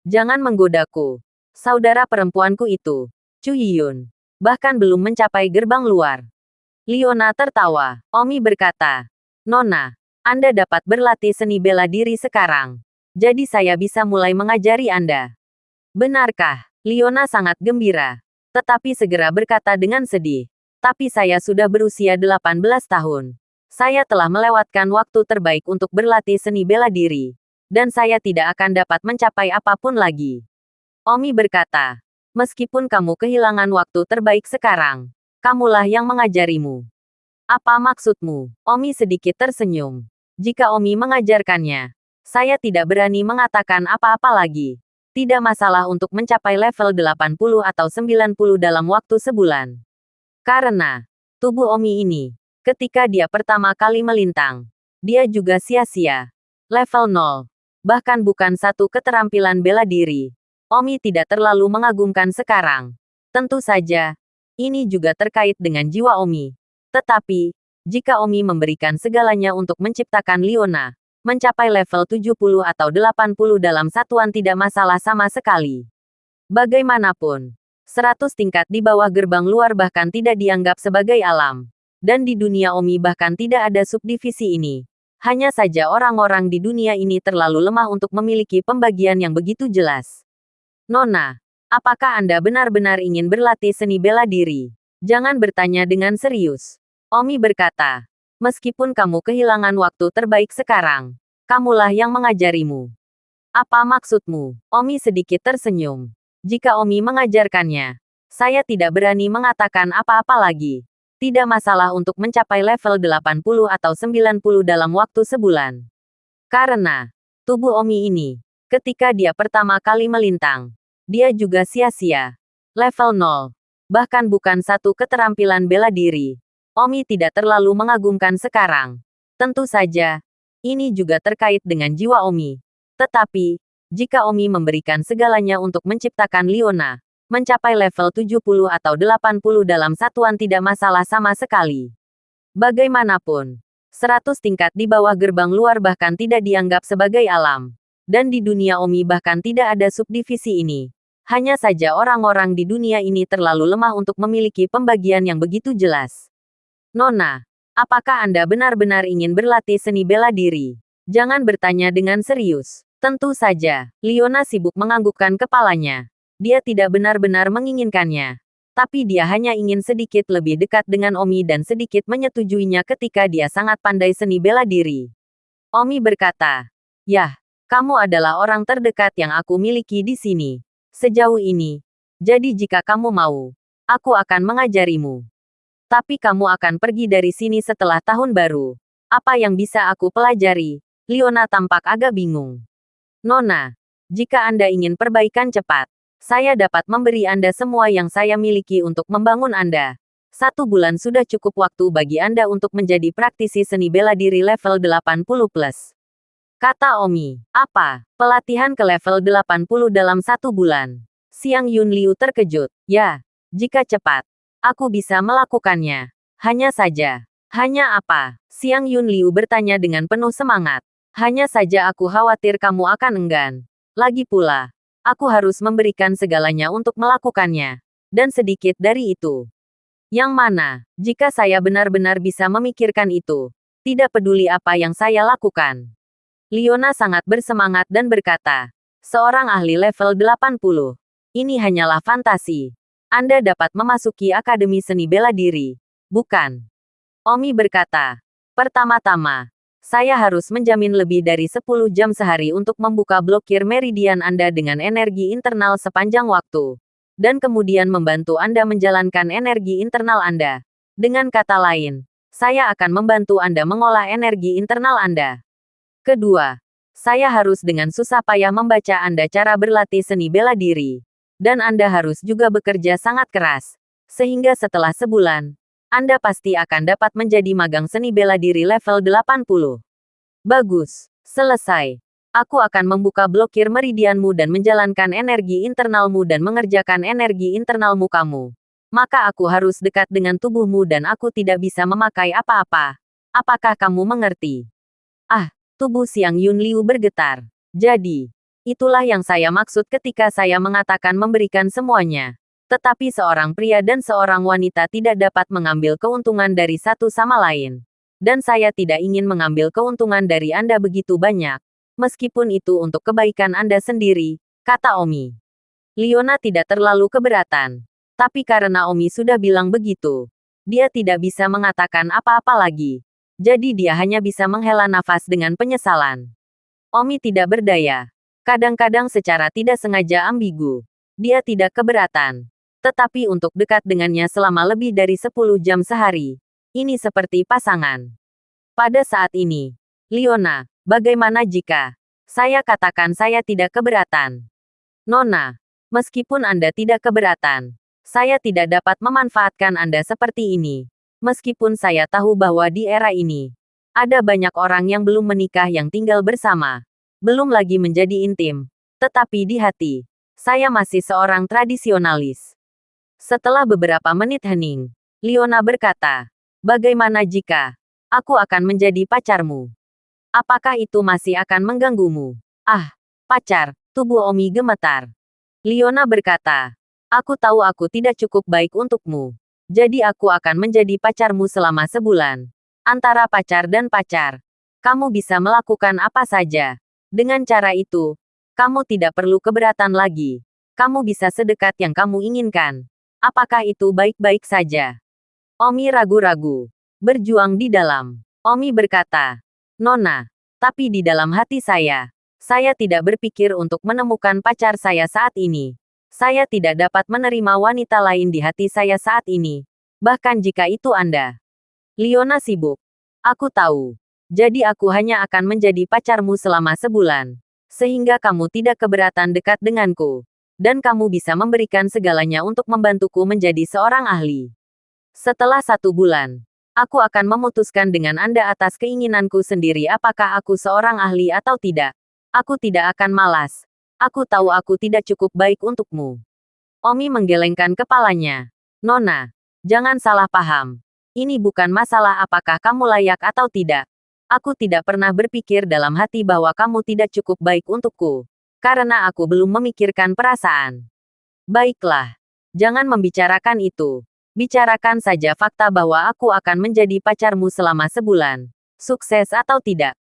B: Jangan menggodaku. Saudara perempuanku itu, Chu Yiyun, bahkan belum mencapai gerbang luar. Liona tertawa. Omi berkata, Nona, Anda dapat berlatih seni bela diri sekarang. Jadi saya bisa mulai mengajari Anda. Benarkah? Liona sangat gembira. Tetapi segera berkata dengan sedih. Tapi saya sudah berusia 18 tahun. Saya telah melewatkan waktu terbaik untuk berlatih seni bela diri. Dan saya tidak akan dapat mencapai apapun lagi. Omi berkata, meskipun kamu kehilangan waktu terbaik sekarang, kamulah yang mengajarimu. Apa maksudmu? Omi sedikit tersenyum. Jika Omi mengajarkannya, saya tidak berani mengatakan apa-apa lagi. Tidak masalah untuk mencapai level 80 atau 90 dalam waktu sebulan. Karena, tubuh Omi ini, ketika dia pertama kali melintang, dia juga sia-sia. Level 0. Bahkan bukan satu keterampilan bela diri. Omi tidak terlalu mengagumkan sekarang. Tentu saja, ini juga terkait dengan jiwa Omi. Tetapi, jika Omi memberikan segalanya untuk menciptakan Liona, mencapai level 70 atau 80 dalam satuan tidak masalah sama sekali. Bagaimanapun, 100 tingkat di bawah gerbang luar bahkan tidak dianggap sebagai alam. Dan di dunia Omi bahkan tidak ada subdivisi ini. Hanya saja orang-orang di dunia ini terlalu lemah untuk memiliki pembagian yang begitu jelas. Nona, apakah Anda benar-benar ingin berlatih seni bela diri? Jangan bertanya dengan serius. Omi berkata, meskipun kamu kehilangan waktu terbaik sekarang, kamulah yang mengajarimu. Apa maksudmu? Omi sedikit tersenyum. Jika Omi mengajarkannya, saya tidak berani mengatakan apa-apa lagi. Tidak masalah untuk mencapai level 80 atau 90 dalam waktu sebulan. Karena, tubuh Omi ini, ketika dia pertama kali melintang, dia juga sia-sia. Level 0. Bahkan bukan satu keterampilan bela diri. Omi tidak terlalu mengagumkan sekarang. Tentu saja, ini juga terkait dengan jiwa Omi. Tetapi, jika Omi memberikan segalanya untuk menciptakan Liona, mencapai level 70 atau 80 dalam satuan tidak masalah sama sekali. Bagaimanapun, 100 tingkat di bawah gerbang luar bahkan tidak dianggap sebagai alam. Dan di dunia Omi bahkan tidak ada subdivisi ini. Hanya saja orang-orang di dunia ini terlalu lemah untuk memiliki pembagian yang begitu jelas. Nona, apakah Anda benar-benar ingin berlatih seni bela diri? Jangan bertanya dengan serius. Tentu saja, Liona sibuk menganggukkan kepalanya. Dia tidak benar-benar menginginkannya. Tapi dia hanya ingin sedikit lebih dekat dengan Omi dan sedikit menyetujuinya ketika dia sangat pandai seni bela diri. Omi berkata, yah, kamu adalah orang terdekat yang aku miliki di sini. Sejauh ini. Jadi jika kamu mau, aku akan mengajarimu. Tapi kamu akan pergi dari sini setelah tahun baru. Apa yang bisa aku pelajari? Liona tampak agak bingung. Nona, jika Anda ingin perbaikan cepat, saya dapat memberi Anda semua yang saya miliki untuk membangun Anda. 1 bulan sudah cukup waktu bagi Anda untuk menjadi praktisi seni bela diri level 80+. Kata Omi, apa? Pelatihan ke level 80 dalam 1 bulan? Xiang Yunliu terkejut. Ya, jika cepat, aku bisa melakukannya. Hanya saja. Hanya apa? Xiang Yunliu bertanya dengan penuh semangat. Hanya saja aku khawatir kamu akan enggan. Lagi pula, aku harus memberikan segalanya untuk melakukannya. Dan sedikit dari itu. Yang mana, jika saya benar-benar bisa memikirkan itu, tidak peduli apa yang saya lakukan. Liona sangat bersemangat dan berkata, seorang ahli level 80. Ini hanyalah fantasi. Anda dapat memasuki Akademi Seni Bela Diri. Bukan. Omi berkata, pertama-tama, saya harus menjamin lebih dari 10 jam sehari untuk membuka blokir meridian Anda dengan energi internal sepanjang waktu. Dan kemudian membantu Anda menjalankan energi internal Anda. Dengan kata lain, saya akan membantu Anda mengolah energi internal Anda. Kedua, saya harus dengan susah payah membaca Anda cara berlatih seni bela diri. Dan Anda harus juga bekerja sangat keras. Sehingga setelah sebulan, Anda pasti akan dapat menjadi magang seni bela diri level 80. Bagus. Selesai. Aku akan membuka blokir meridianmu dan menjalankan energi internalmu dan mengerjakan energi internalmu kamu. Maka aku harus dekat dengan tubuhmu dan aku tidak bisa memakai apa-apa. Apakah kamu mengerti? Ah, tubuh Xiang Yunliu bergetar. Jadi, itulah yang saya maksud ketika saya mengatakan memberikan semuanya. Tetapi seorang pria dan seorang wanita tidak dapat mengambil keuntungan dari satu sama lain. Dan saya tidak ingin mengambil keuntungan dari Anda begitu banyak. Meskipun itu untuk kebaikan Anda sendiri, kata Omi. Liona tidak terlalu keberatan. Tapi karena Omi sudah bilang begitu, dia tidak bisa mengatakan apa-apa lagi. Jadi dia hanya bisa menghela nafas dengan penyesalan. Omi tidak berdaya. Kadang-kadang secara tidak sengaja ambigu. Dia tidak keberatan. Tetapi untuk dekat dengannya selama lebih dari 10 jam sehari, ini seperti pasangan. Pada saat ini, Liona, bagaimana jika saya katakan saya tidak keberatan? Nona, meskipun Anda tidak keberatan, saya tidak dapat memanfaatkan Anda seperti ini. Meskipun saya tahu bahwa di era ini, ada banyak orang yang belum menikah yang tinggal bersama, belum lagi menjadi intim. Tetapi di hati, saya masih seorang tradisionalis. Setelah beberapa menit hening, Liona berkata, bagaimana jika aku akan menjadi pacarmu? Apakah itu masih akan mengganggumu? Ah, pacar, tubuh Omi gemetar. Liona berkata, aku tahu aku tidak cukup baik untukmu. Jadi aku akan menjadi pacarmu selama sebulan. Antara pacar dan pacar, kamu bisa melakukan apa saja. Dengan cara itu, kamu tidak perlu keberatan lagi. Kamu bisa sedekat yang kamu inginkan. Apakah itu baik-baik saja? Omi ragu-ragu. Berjuang di dalam. Omi berkata, Nona, tapi di dalam hati saya tidak berpikir untuk menemukan pacar saya saat ini. Saya tidak dapat menerima wanita lain di hati saya saat ini. Bahkan jika itu Anda. Liona sibuk. Aku tahu. Jadi aku hanya akan menjadi pacarmu selama sebulan. Sehingga kamu tidak keberatan dekat denganku. Dan kamu bisa memberikan segalanya untuk membantuku menjadi seorang ahli. Setelah 1 bulan, aku akan memutuskan dengan Anda atas keinginanku sendiri apakah aku seorang ahli atau tidak. Aku tidak akan malas. Aku tahu aku tidak cukup baik untukmu. Omi menggelengkan kepalanya. Nona, jangan salah paham. Ini bukan masalah apakah kamu layak atau tidak. Aku tidak pernah berpikir dalam hati bahwa kamu tidak cukup baik untukku. Karena aku belum memikirkan perasaan. Baiklah. Jangan membicarakan itu. Bicarakan saja fakta bahwa aku akan menjadi pacarmu selama sebulan. Sukses atau tidak.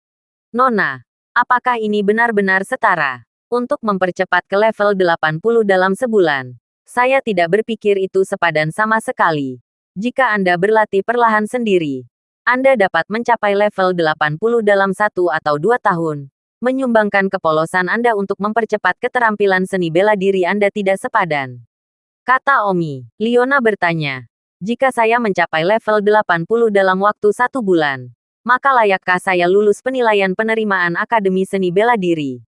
B: Nona, apakah ini benar-benar setara? Untuk mempercepat ke level 80 dalam sebulan. Saya tidak berpikir itu sepadan sama sekali. Jika Anda berlatih perlahan sendiri, Anda dapat mencapai level 80 dalam 1 atau 2 tahun. Menyumbangkan kepolosan Anda untuk mempercepat keterampilan seni bela diri Anda tidak sepadan. Kata Omi. Liona bertanya, jika saya mencapai level 80 dalam waktu 1 bulan, maka layakkah saya lulus penilaian penerimaan Akademi Seni Bela Diri?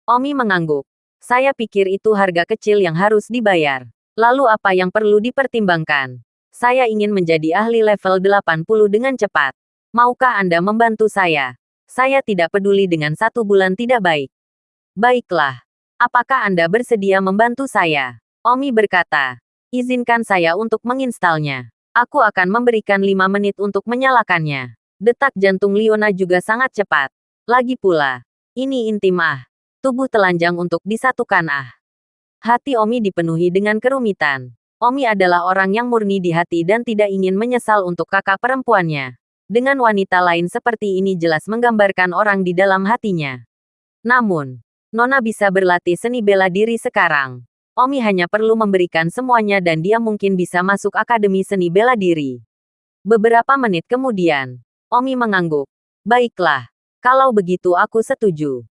B: Omi mengangguk. Saya pikir itu harga kecil yang harus dibayar. Lalu apa yang perlu dipertimbangkan? Saya ingin menjadi ahli level 80 dengan cepat. Maukah Anda membantu saya? Saya tidak peduli dengan 1 bulan tidak baik. Baiklah. Apakah Anda bersedia membantu saya? Omi berkata, izinkan saya untuk menginstalnya. Aku akan memberikan 5 menit untuk menyalakannya. Detak jantung Liona juga sangat cepat. Lagi pula, ini intim ah. Tubuh telanjang untuk disatukan ah. Hati Omi dipenuhi dengan kerumitan. Omi adalah orang yang murni di hati dan tidak ingin menyesal untuk kakak perempuannya. Dengan wanita lain seperti ini jelas menggambarkan orang di dalam hatinya. Namun, Nona bisa berlatih seni bela diri sekarang. Omi hanya perlu memberikan semuanya dan dia mungkin bisa masuk akademi seni bela diri. Beberapa menit kemudian, Omi mengangguk. Baiklah, kalau begitu aku setuju.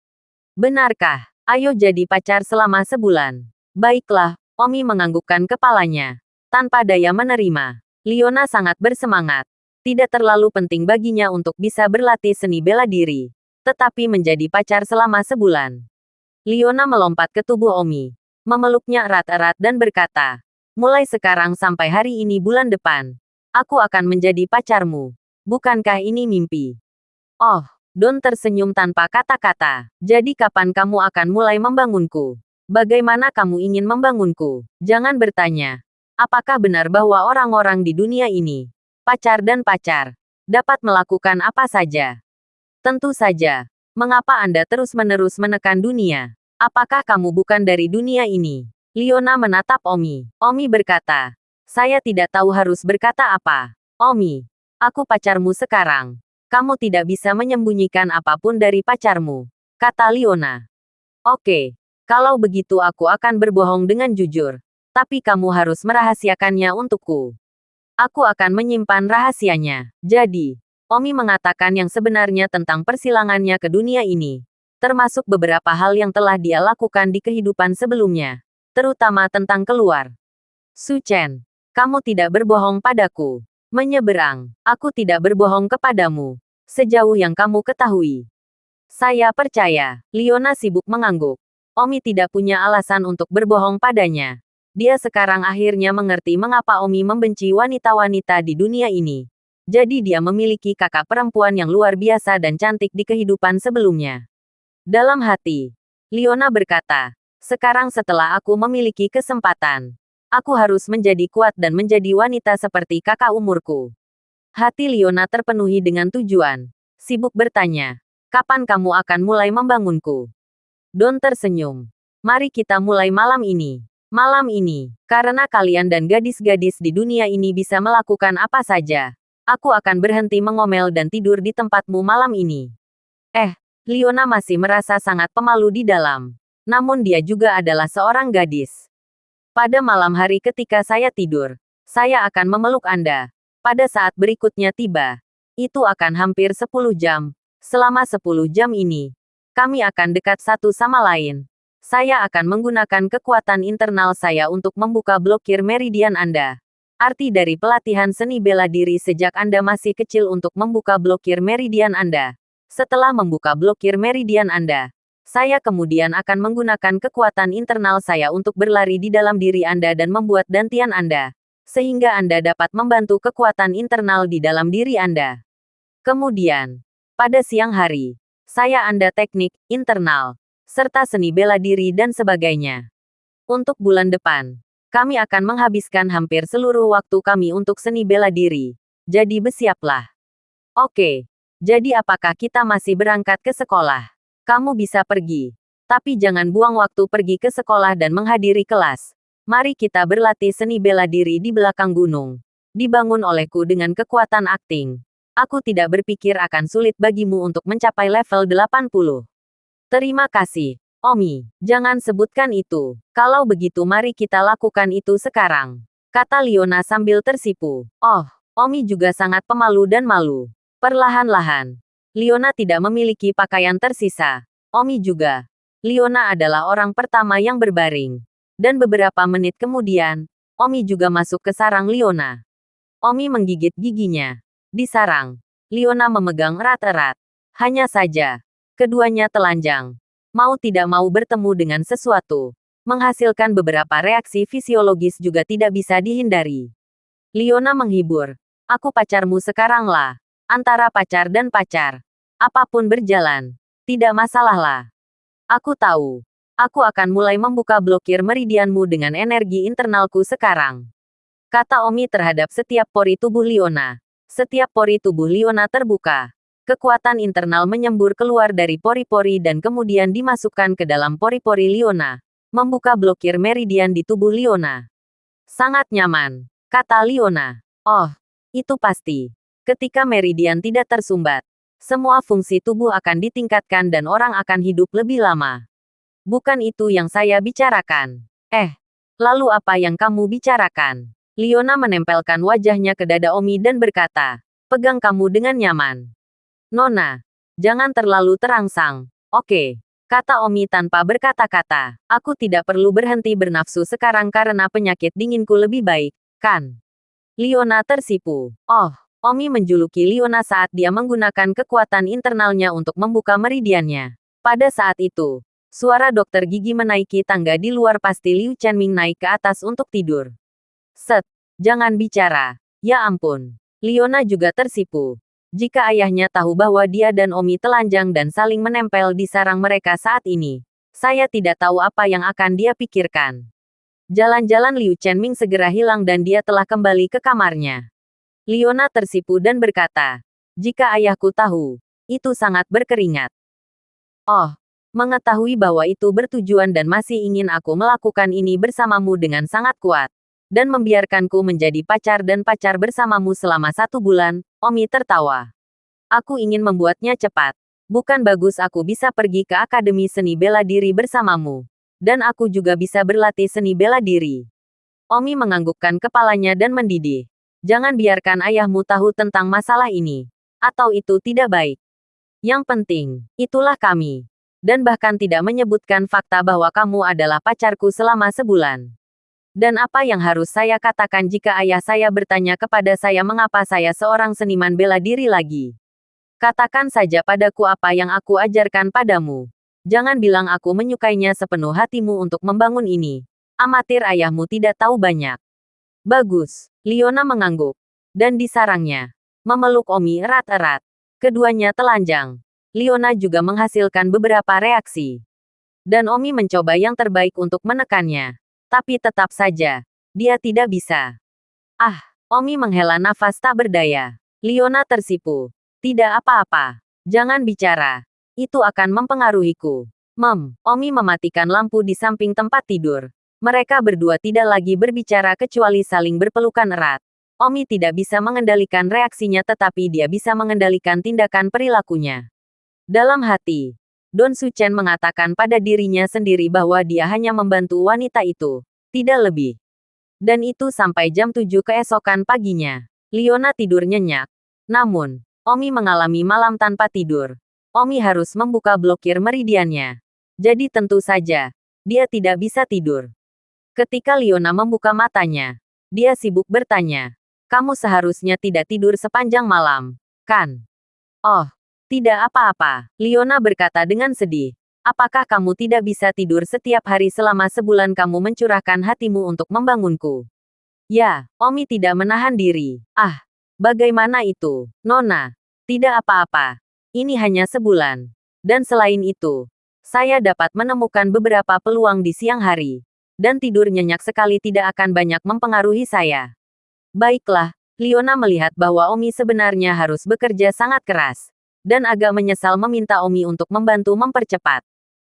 B: Benarkah? Ayo jadi pacar selama sebulan. Baiklah, Omi menganggukkan kepalanya. Tanpa daya menerima, Liona sangat bersemangat. Tidak terlalu penting baginya untuk bisa berlatih seni bela diri, tetapi menjadi pacar selama sebulan. Liona melompat ke tubuh Omi, memeluknya erat-erat dan berkata, mulai sekarang sampai hari ini bulan depan, aku akan menjadi pacarmu. Bukankah ini mimpi? Oh, Don tersenyum tanpa kata-kata. Jadi kapan kamu akan mulai membangunku? Bagaimana kamu ingin membangunku? Jangan bertanya. Apakah benar bahwa orang-orang di dunia ini, pacar dan pacar, dapat melakukan apa saja? Tentu saja. Mengapa Anda terus-menerus menekan dunia? Apakah kamu bukan dari dunia ini? Liona menatap Omi. Omi berkata, saya tidak tahu harus berkata apa. Omi, aku pacarmu sekarang. Kamu tidak bisa menyembunyikan apapun dari pacarmu, kata Liona. Oke, kalau begitu aku akan berbohong dengan jujur. Tapi kamu harus merahasiakannya untukku. Aku akan menyimpan rahasianya. Jadi, Omi mengatakan yang sebenarnya tentang persilangannya ke dunia ini. Termasuk beberapa hal yang telah dia lakukan di kehidupan sebelumnya. Terutama tentang keluar. Su Chen, kamu tidak berbohong padaku. Menyeberang, aku tidak berbohong kepadamu. Sejauh yang kamu ketahui. Saya percaya, Liona sibuk mengangguk. Omi tidak punya alasan untuk berbohong padanya. Dia sekarang akhirnya mengerti mengapa Omi membenci wanita-wanita di dunia ini. Jadi dia memiliki kakak perempuan yang luar biasa dan cantik di kehidupan sebelumnya. Dalam hati, Liona berkata, sekarang setelah aku memiliki kesempatan, aku harus menjadi kuat dan menjadi wanita seperti kakak umurku. Hati Liona terpenuhi dengan tujuan. Sibuk bertanya, kapan kamu akan mulai membangunku? Don tersenyum. Mari kita mulai malam ini. Malam ini, karena kalian dan gadis-gadis di dunia ini bisa melakukan apa saja, aku akan berhenti mengomel dan tidur di tempatmu malam ini. Liona masih merasa sangat pemalu di dalam. Namun dia juga adalah seorang gadis. Pada malam hari ketika saya tidur, saya akan memeluk Anda. Pada saat berikutnya tiba, itu akan hampir 10 jam. Selama 10 jam ini, kami akan dekat satu sama lain. Saya akan menggunakan kekuatan internal saya untuk membuka blokir meridian Anda. Arti dari pelatihan seni bela diri sejak Anda masih kecil untuk membuka blokir meridian Anda. Setelah membuka blokir meridian Anda, saya kemudian akan menggunakan kekuatan internal saya untuk berlari di dalam diri Anda dan membuat dantian Anda. Sehingga Anda dapat membantu kekuatan internal di dalam diri Anda. Kemudian, pada siang hari, saya Anda teknik, internal, serta seni bela diri dan sebagainya. Untuk bulan depan, kami akan menghabiskan hampir seluruh waktu kami untuk seni bela diri. Jadi bersiaplah. Oke, jadi apakah kita masih berangkat ke sekolah? Kamu bisa pergi. Tapi jangan buang waktu pergi ke sekolah dan menghadiri kelas. Mari kita berlatih seni bela diri di belakang gunung. Dibangun olehku dengan kekuatan akting. Aku tidak berpikir akan sulit bagimu untuk mencapai level 80. Terima kasih, Omi. Jangan sebutkan itu. Kalau begitu mari kita lakukan itu sekarang. Kata Liona sambil tersipu. Oh, Omi juga sangat pemalu dan malu. Perlahan-lahan, Liona tidak memiliki pakaian tersisa. Omi juga. Liona adalah orang pertama yang berbaring. Dan beberapa menit kemudian, Omi juga masuk ke sarang Liona. Omi menggigit giginya. Di sarang, Liona memegang erat-erat. Hanya saja, keduanya telanjang. Mau tidak mau bertemu dengan sesuatu. Menghasilkan beberapa reaksi fisiologis juga tidak bisa dihindari. Liona menghibur. Aku pacarmu sekarang lah. Antara pacar dan pacar. Apapun berjalan. Tidak masalah lah. Aku tahu. Aku akan mulai membuka blokir meridianmu dengan energi internalku sekarang. Kata Omi terhadap setiap pori tubuh Liona. Setiap pori tubuh Liona terbuka. Kekuatan internal menyembur keluar dari pori-pori dan kemudian dimasukkan ke dalam pori-pori Liona. Membuka blokir meridian di tubuh Liona. Sangat nyaman, kata Liona. Oh, itu pasti. Ketika meridian tidak tersumbat, semua fungsi tubuh akan ditingkatkan dan orang akan hidup lebih lama. Bukan itu yang saya bicarakan. Lalu apa yang kamu bicarakan? Liona menempelkan wajahnya ke dada Omi dan berkata, pegang kamu dengan nyaman. Nona, jangan terlalu terangsang. Oke, kata Omi tanpa berkata-kata. Aku tidak perlu berhenti bernafsu sekarang karena penyakit dinginku lebih baik, kan? Liona tersipu. Oh, Omi menjuluki Liona saat dia menggunakan kekuatan internalnya untuk membuka meridiannya. Pada saat itu, suara dokter gigi menaiki tangga di luar pasti Liu Chenming naik ke atas untuk tidur. Set, jangan bicara. Ya ampun. Liona juga tersipu. Jika ayahnya tahu bahwa dia dan Omi telanjang dan saling menempel di sarang mereka saat ini, saya tidak tahu apa yang akan dia pikirkan. Jalan-jalan Liu Chenming segera hilang dan dia telah kembali ke kamarnya. Liona tersipu dan berkata, jika ayahku tahu, itu sangat berkeringat. Oh, mengetahui bahwa itu bertujuan dan masih ingin aku melakukan ini bersamamu dengan sangat kuat. Dan membiarkanku menjadi pacar dan pacar bersamamu selama 1 bulan, Omi tertawa. Aku ingin membuatnya cepat. Bukan bagus aku bisa pergi ke Akademi Seni Bela Diri bersamamu. Dan aku juga bisa berlatih seni bela diri. Omi menganggukkan kepalanya dan mendidih. Jangan biarkan ayahmu tahu tentang masalah ini. Atau itu tidak baik. Yang penting, itulah kami. Dan bahkan tidak menyebutkan fakta bahwa kamu adalah pacarku selama sebulan. Dan apa yang harus saya katakan jika ayah saya bertanya kepada saya mengapa saya seorang seniman bela diri lagi? Katakan saja padaku apa yang aku ajarkan padamu. Jangan bilang aku menyukainya sepenuh hatimu untuk membangun ini. Amatir ayahmu tidak tahu banyak. Bagus, Liona mengangguk. Dan disarangnya. Memeluk Omi erat-erat. Keduanya telanjang. Liona juga menghasilkan beberapa reaksi. Dan Omi mencoba yang terbaik untuk menekannya. Tapi tetap saja, dia tidak bisa. Omi menghela nafas tak berdaya. Liona tersipu. Tidak apa-apa. Jangan bicara. Itu akan mempengaruhiku. Omi mematikan lampu di samping tempat tidur. Mereka berdua tidak lagi berbicara kecuali saling berpelukan erat. Omi tidak bisa mengendalikan reaksinya tetapi dia bisa mengendalikan tindakan perilakunya. Dalam hati, Don Suchen mengatakan pada dirinya sendiri bahwa dia hanya membantu wanita itu, tidak lebih. Dan itu sampai jam 7 keesokan paginya. Liona tidur nyenyak. Namun, Omi mengalami malam tanpa tidur. Omi harus membuka blokir meridiannya. Jadi tentu saja, dia tidak bisa tidur. Ketika Liona membuka matanya, dia sibuk bertanya, kamu seharusnya tidak tidur sepanjang malam, kan? Oh, tidak apa-apa, Liona berkata dengan sedih. Apakah kamu tidak bisa tidur setiap hari selama sebulan kamu mencurahkan hatimu untuk membangunku? Ya, Omi tidak menahan diri. Bagaimana itu, Nona? Tidak apa-apa. Ini hanya sebulan. Dan selain itu, saya dapat menemukan beberapa peluang di siang hari. Dan tidur nyenyak sekali tidak akan banyak mempengaruhi saya. Baiklah, Liona melihat bahwa Omi sebenarnya harus bekerja sangat keras. Dan agak menyesal meminta Omi untuk membantu mempercepat.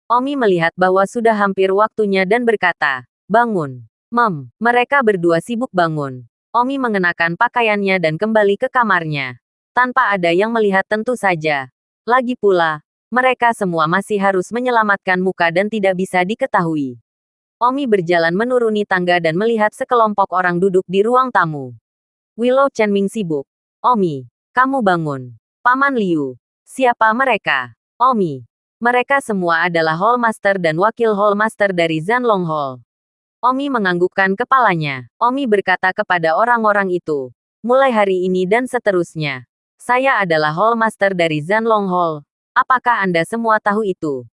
B: Omi melihat bahwa sudah hampir waktunya dan berkata, bangun. Mereka berdua sibuk bangun. Omi mengenakan pakaiannya dan kembali ke kamarnya. Tanpa ada yang melihat tentu saja. Lagi pula, mereka semua masih harus menyelamatkan muka dan tidak bisa diketahui. Omi berjalan menuruni tangga dan melihat sekelompok orang duduk di ruang tamu. Willow Chenming sibuk. Omi, kamu bangun. Paman Liu. Siapa mereka? Omi. Mereka semua adalah Hallmaster dan wakil Hallmaster dari Zanlong Hall. Omi menganggukkan kepalanya. Omi berkata kepada orang-orang itu, mulai hari ini dan seterusnya, saya adalah Hallmaster dari Zanlong Hall. Apakah Anda semua tahu itu?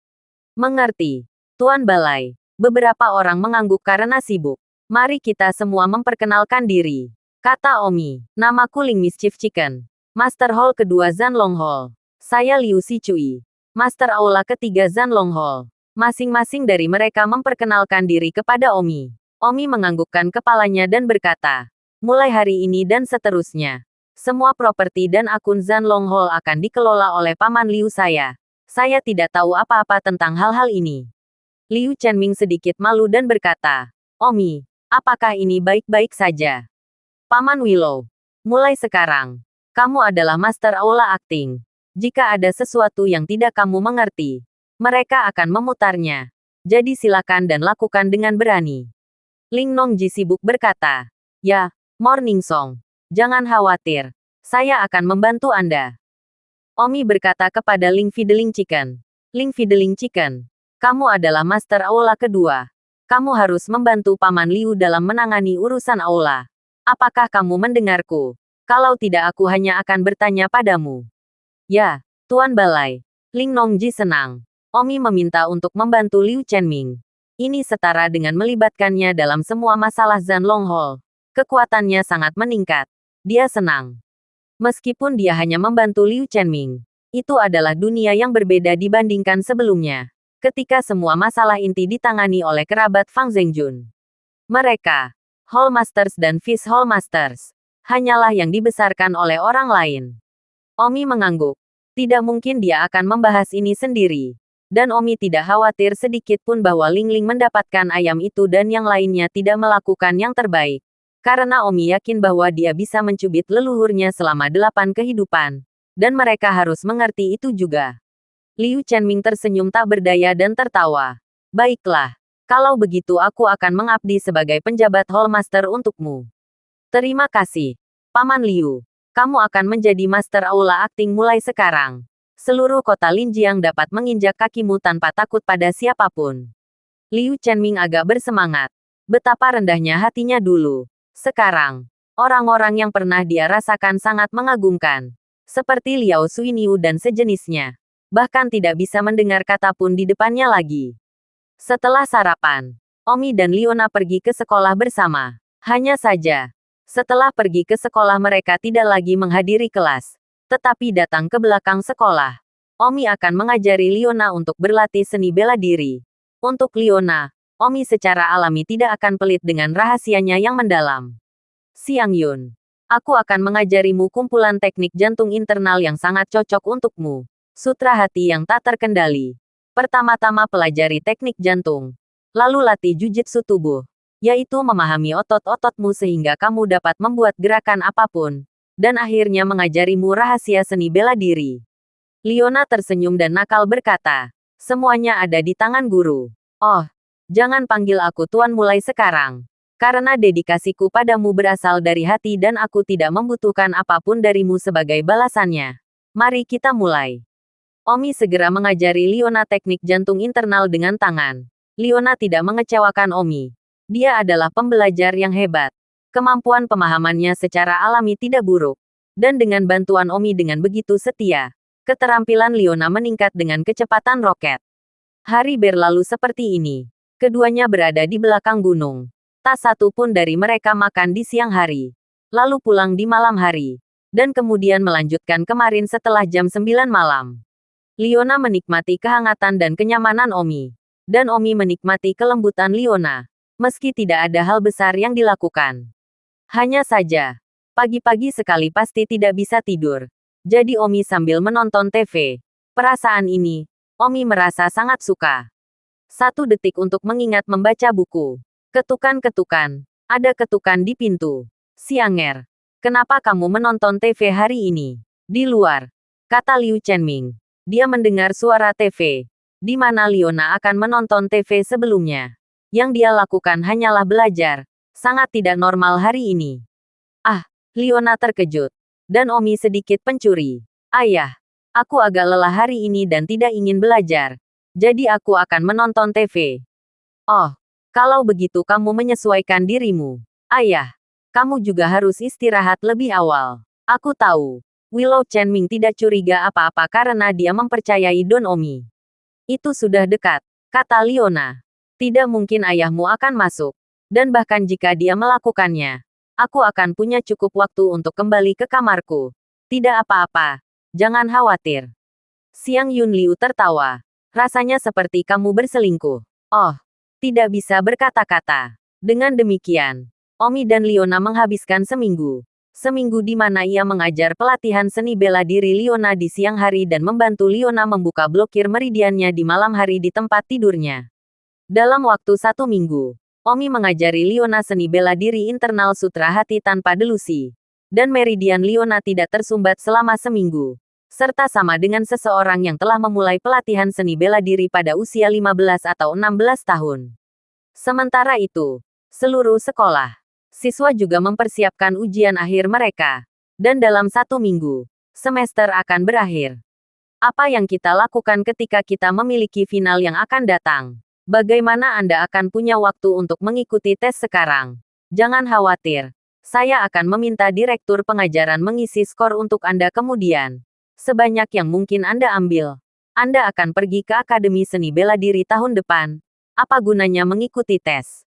B: Mengerti, Tuan Balai. Beberapa orang mengangguk karena sibuk. Mari kita semua memperkenalkan diri. Kata Omi, namaku Ling Mischief Chicken. Master Hall kedua Zanlong Hall. Saya Liu Xichui. Master Aula ketiga Zanlong Hall. Masing-masing dari mereka memperkenalkan diri kepada Omi. Omi menganggukkan kepalanya dan berkata, Mulai hari ini dan seterusnya, semua properti dan akun Zanlong Hall akan dikelola oleh Paman Liu saya. Saya tidak tahu apa-apa tentang hal-hal ini. Liu Chenming sedikit malu dan berkata, Omi, apakah ini baik-baik saja? Paman Willow, mulai sekarang, kamu adalah Master Aula Acting. Jika ada sesuatu yang tidak kamu mengerti, mereka akan memutarnya. Jadi silakan dan lakukan dengan berani. Ling Nongji sibuk berkata, ya, Morning Song. Jangan khawatir, saya akan membantu Anda. Omi berkata kepada Ling Fideling Chicken. Ling Fideling Chicken, kamu adalah Master Aula kedua. Kamu harus membantu Paman Liu dalam menangani urusan aula. Apakah kamu mendengarku? Kalau tidak aku hanya akan bertanya padamu. Ya, Tuan Balai. Ling Nongji senang. Omi meminta untuk membantu Liu Chenming. Ini setara dengan melibatkannya dalam semua masalah Zanlong Hall. Kekuatannya sangat meningkat. Dia senang. Meskipun dia hanya membantu Liu Chenming, itu adalah dunia yang berbeda dibandingkan sebelumnya. Ketika semua masalah inti ditangani oleh kerabat Fang Zhengjun. Mereka, Hall Masters dan Fish Hall Masters, hanyalah yang dibesarkan oleh orang lain. Omi mengangguk. Tidak mungkin dia akan membahas ini sendiri. Dan Omi tidak khawatir sedikit pun bahwa Ling Ling mendapatkan ayam itu dan yang lainnya tidak melakukan yang terbaik. Karena Omi yakin bahwa dia bisa mencubit leluhurnya selama 8 kehidupan. Dan mereka harus mengerti itu juga. Liu Chenming tersenyum tak berdaya dan tertawa. Baiklah. Kalau begitu aku akan mengabdi sebagai penjabat Hall Master untukmu. Terima kasih. Paman Liu. Kamu akan menjadi Master Aula Acting mulai sekarang. Seluruh kota Linjiang dapat menginjak kakimu tanpa takut pada siapapun. Liu Chenming agak bersemangat. Betapa rendahnya hatinya dulu. Sekarang, orang-orang yang pernah dia rasakan sangat mengagumkan. Seperti Liao Suiniu dan sejenisnya. Bahkan tidak bisa mendengar kata pun di depannya lagi. Setelah sarapan, Omi dan Liona pergi ke sekolah bersama. Hanya saja, setelah pergi ke sekolah mereka tidak lagi menghadiri kelas. Tetapi datang ke belakang sekolah. Omi akan mengajari Liona untuk berlatih seni bela diri. Untuk Liona, Omi secara alami tidak akan pelit dengan rahasianya yang mendalam. Xiang Yun, aku akan mengajarimu kumpulan teknik jantung internal yang sangat cocok untukmu. Sutra hati yang tak terkendali. Pertama-tama pelajari teknik jantung. Lalu latih jujitsu tubuh. Yaitu memahami otot-ototmu sehingga kamu dapat membuat gerakan apapun. Dan akhirnya mengajarimu rahasia seni bela diri. Liona tersenyum dan nakal berkata, semuanya ada di tangan guru. Oh, jangan panggil aku tuan mulai sekarang. Karena dedikasiku padamu berasal dari hati dan aku tidak membutuhkan apapun darimu sebagai balasannya. Mari kita mulai. Omi segera mengajari Liona teknik jantung internal dengan tangan. Liona tidak mengecewakan Omi. Dia adalah pembelajar yang hebat. Kemampuan pemahamannya secara alami tidak buruk. Dan dengan bantuan Omi dengan begitu setia, keterampilan Liona meningkat dengan kecepatan roket. Hari berlalu seperti ini. Keduanya berada di belakang gunung. Tak satu pun dari mereka makan di siang hari. Lalu pulang di malam hari. Dan kemudian melanjutkan kemarin setelah jam 9 malam. Liona menikmati kehangatan dan kenyamanan Omi. Dan Omi menikmati kelembutan Liona. Meski tidak ada hal besar yang dilakukan. Hanya saja, pagi-pagi sekali pasti tidak bisa tidur. Jadi Omi sambil menonton TV. Perasaan ini, Omi merasa sangat suka. 1 detik untuk mengingat membaca buku. Ketukan-ketukan. Ada ketukan di pintu. Sianger. Kenapa kamu menonton TV hari ini? Di luar. Kata Liu Chenming. Dia mendengar suara TV. Di mana Liona akan menonton TV sebelumnya. Yang dia lakukan hanyalah belajar. Sangat tidak normal hari ini. Ah, Liona terkejut. Dan Omi sedikit pencuri. Ayah, aku agak lelah hari ini dan tidak ingin belajar. Jadi aku akan menonton TV. Oh, kalau begitu kamu menyesuaikan dirimu. Ayah, kamu juga harus istirahat lebih awal. Aku tahu. Willow Chenming tidak curiga apa-apa karena dia mempercayai Don Omi. Itu sudah dekat, kata Liona. Tidak mungkin ayahmu akan masuk. Dan bahkan jika dia melakukannya, aku akan punya cukup waktu untuk kembali ke kamarku. Tidak apa-apa. Jangan khawatir. Xiang Yun Liu tertawa. Rasanya seperti kamu berselingkuh. Oh, tidak bisa berkata-kata. Dengan demikian, Omi dan Liona menghabiskan seminggu. Seminggu di mana ia mengajar pelatihan seni bela diri Liona di siang hari dan membantu Liona membuka blokir meridiannya di malam hari di tempat tidurnya. Dalam waktu 1 minggu, Omi mengajari Liona seni bela diri internal sutra hati tanpa delusi. Dan meridian Liona tidak tersumbat selama seminggu. Serta sama dengan seseorang yang telah memulai pelatihan seni bela diri pada usia 15 atau 16 tahun. Sementara itu, seluruh sekolah, siswa juga mempersiapkan ujian akhir mereka. Dan dalam 1 minggu, semester akan berakhir. Apa yang kita lakukan ketika kita memiliki final yang akan datang? Bagaimana Anda akan punya waktu untuk mengikuti tes sekarang? Jangan khawatir. Saya akan meminta direktur pengajaran mengisi skor untuk Anda kemudian. Sebanyak yang mungkin Anda ambil. Anda akan pergi ke Akademi Seni Bela Diri tahun depan. Apa gunanya mengikuti tes?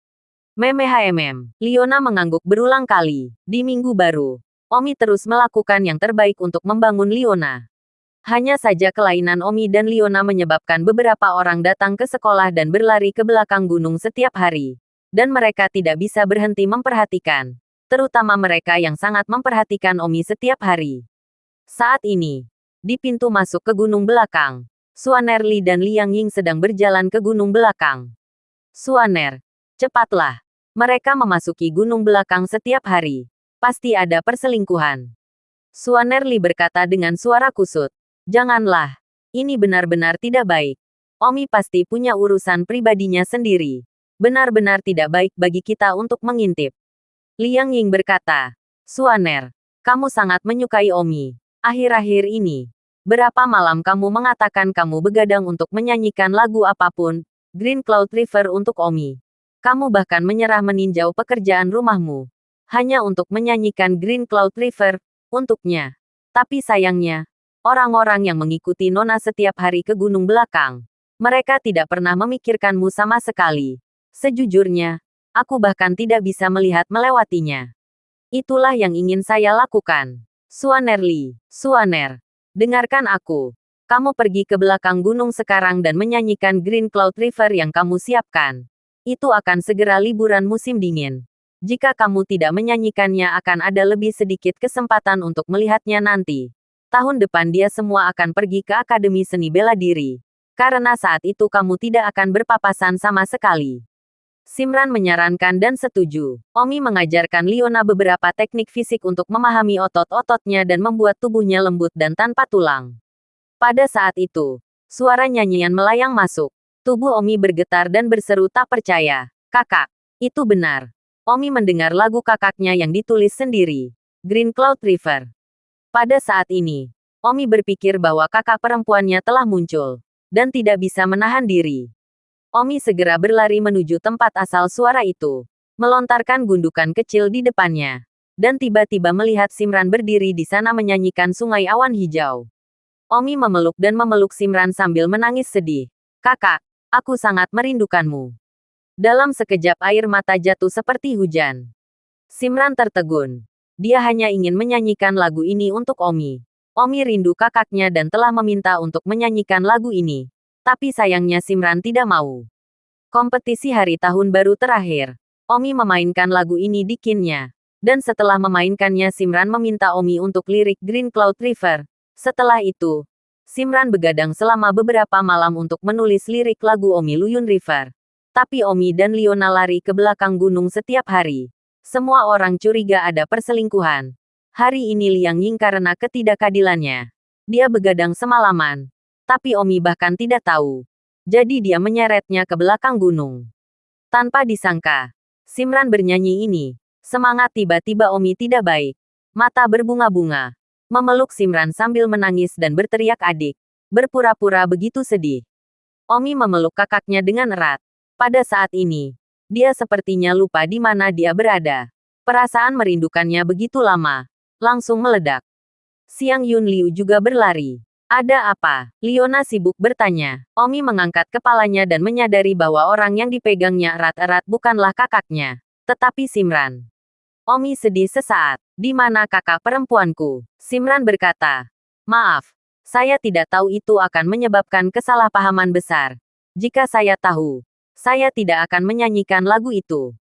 B: Liona mengangguk berulang kali. Di minggu baru, Omi terus melakukan yang terbaik untuk membangun Liona. Hanya saja kelainan Omi dan Liona menyebabkan beberapa orang datang ke sekolah dan berlari ke belakang gunung setiap hari. Dan mereka tidak bisa berhenti memperhatikan. Terutama mereka yang sangat memperhatikan Omi setiap hari. Saat ini, di pintu masuk ke gunung belakang, Suaner Li dan Liang Ying sedang berjalan ke gunung belakang. Suaner, cepatlah. Mereka memasuki gunung belakang setiap hari. Pasti ada perselingkuhan. Suaner Li berkata dengan suara kusut. Janganlah. Ini benar-benar tidak baik. Omi pasti punya urusan pribadinya sendiri. Benar-benar tidak baik bagi kita untuk mengintip. Liang Ying berkata, Suaner, kamu sangat menyukai Omi. Akhir-akhir ini, berapa malam kamu mengatakan kamu begadang untuk menyanyikan lagu apapun, Green Cloud River untuk Omi. Kamu bahkan menyerah meninjau pekerjaan rumahmu. Hanya untuk menyanyikan Green Cloud River, untuknya. Tapi sayangnya, orang-orang yang mengikuti Nona setiap hari ke gunung belakang, mereka tidak pernah memikirkanmu sama sekali. Sejujurnya, aku bahkan tidak bisa melihat melewatinya. Itulah yang ingin saya lakukan. Suaner Li, Suaner, dengarkan aku. Kamu pergi ke belakang gunung sekarang dan menyanyikan Green Cloud River yang kamu siapkan. Itu akan segera liburan musim dingin. Jika kamu tidak menyanyikannya akan ada lebih sedikit kesempatan untuk melihatnya nanti. Tahun depan dia semua akan pergi ke Akademi Seni Bela Diri. Karena saat itu kamu tidak akan berpapasan sama sekali. Simran menyarankan dan setuju. Omi mengajarkan Liona beberapa teknik fisik untuk memahami otot-ototnya dan membuat tubuhnya lembut dan tanpa tulang. Pada saat itu, suara nyanyian melayang masuk. Tubuh Omi bergetar dan berseru tak percaya. Kakak, itu benar. Omi mendengar lagu kakaknya yang ditulis sendiri. Green Cloud River. Pada saat ini, Omi berpikir bahwa kakak perempuannya telah muncul. Dan tidak bisa menahan diri. Omi segera berlari menuju tempat asal suara itu. Melontarkan gundukan kecil di depannya. Dan tiba-tiba melihat Simran berdiri di sana menyanyikan Sungai Awan Hijau. Omi memeluk dan memeluk Simran sambil menangis sedih. Kakak, aku sangat merindukanmu. Dalam sekejap air mata jatuh seperti hujan. Simran tertegun. Dia hanya ingin menyanyikan lagu ini untuk Omi. Omi rindu kakaknya dan telah meminta untuk menyanyikan lagu ini. Tapi sayangnya Simran tidak mau. Kompetisi hari tahun baru terakhir. Omi memainkan lagu ini di kinnya. Dan setelah memainkannya Simran meminta Omi untuk lirik Green Cloud River. Setelah itu, Simran begadang selama beberapa malam untuk menulis lirik lagu Omi Luyun River. Tapi Omi dan Liona lari ke belakang gunung setiap hari. Semua orang curiga ada perselingkuhan. Hari ini Liang Ying karena ketidakadilannya. Dia begadang semalaman. Tapi Omi bahkan tidak tahu. Jadi dia menyeretnya ke belakang gunung. Tanpa disangka, Simran bernyanyi ini. Semangat tiba-tiba Omi tidak baik. Mata berbunga-bunga. Memeluk Simran sambil menangis dan berteriak adik. Berpura-pura begitu sedih. Omi memeluk kakaknya dengan erat. Pada saat ini, dia sepertinya lupa di mana dia berada. Perasaan merindukannya begitu lama. Langsung meledak. Siang Yun Liu juga berlari. Ada apa? Liona sibuk bertanya. Omi mengangkat kepalanya dan menyadari bahwa orang yang dipegangnya erat-erat bukanlah kakaknya, tetapi Simran. Omi sedih sesaat. Di mana kakak perempuanku? Simran berkata. Maaf, saya tidak tahu itu akan menyebabkan kesalahpahaman besar. Jika saya tahu, saya tidak akan menyanyikan lagu itu.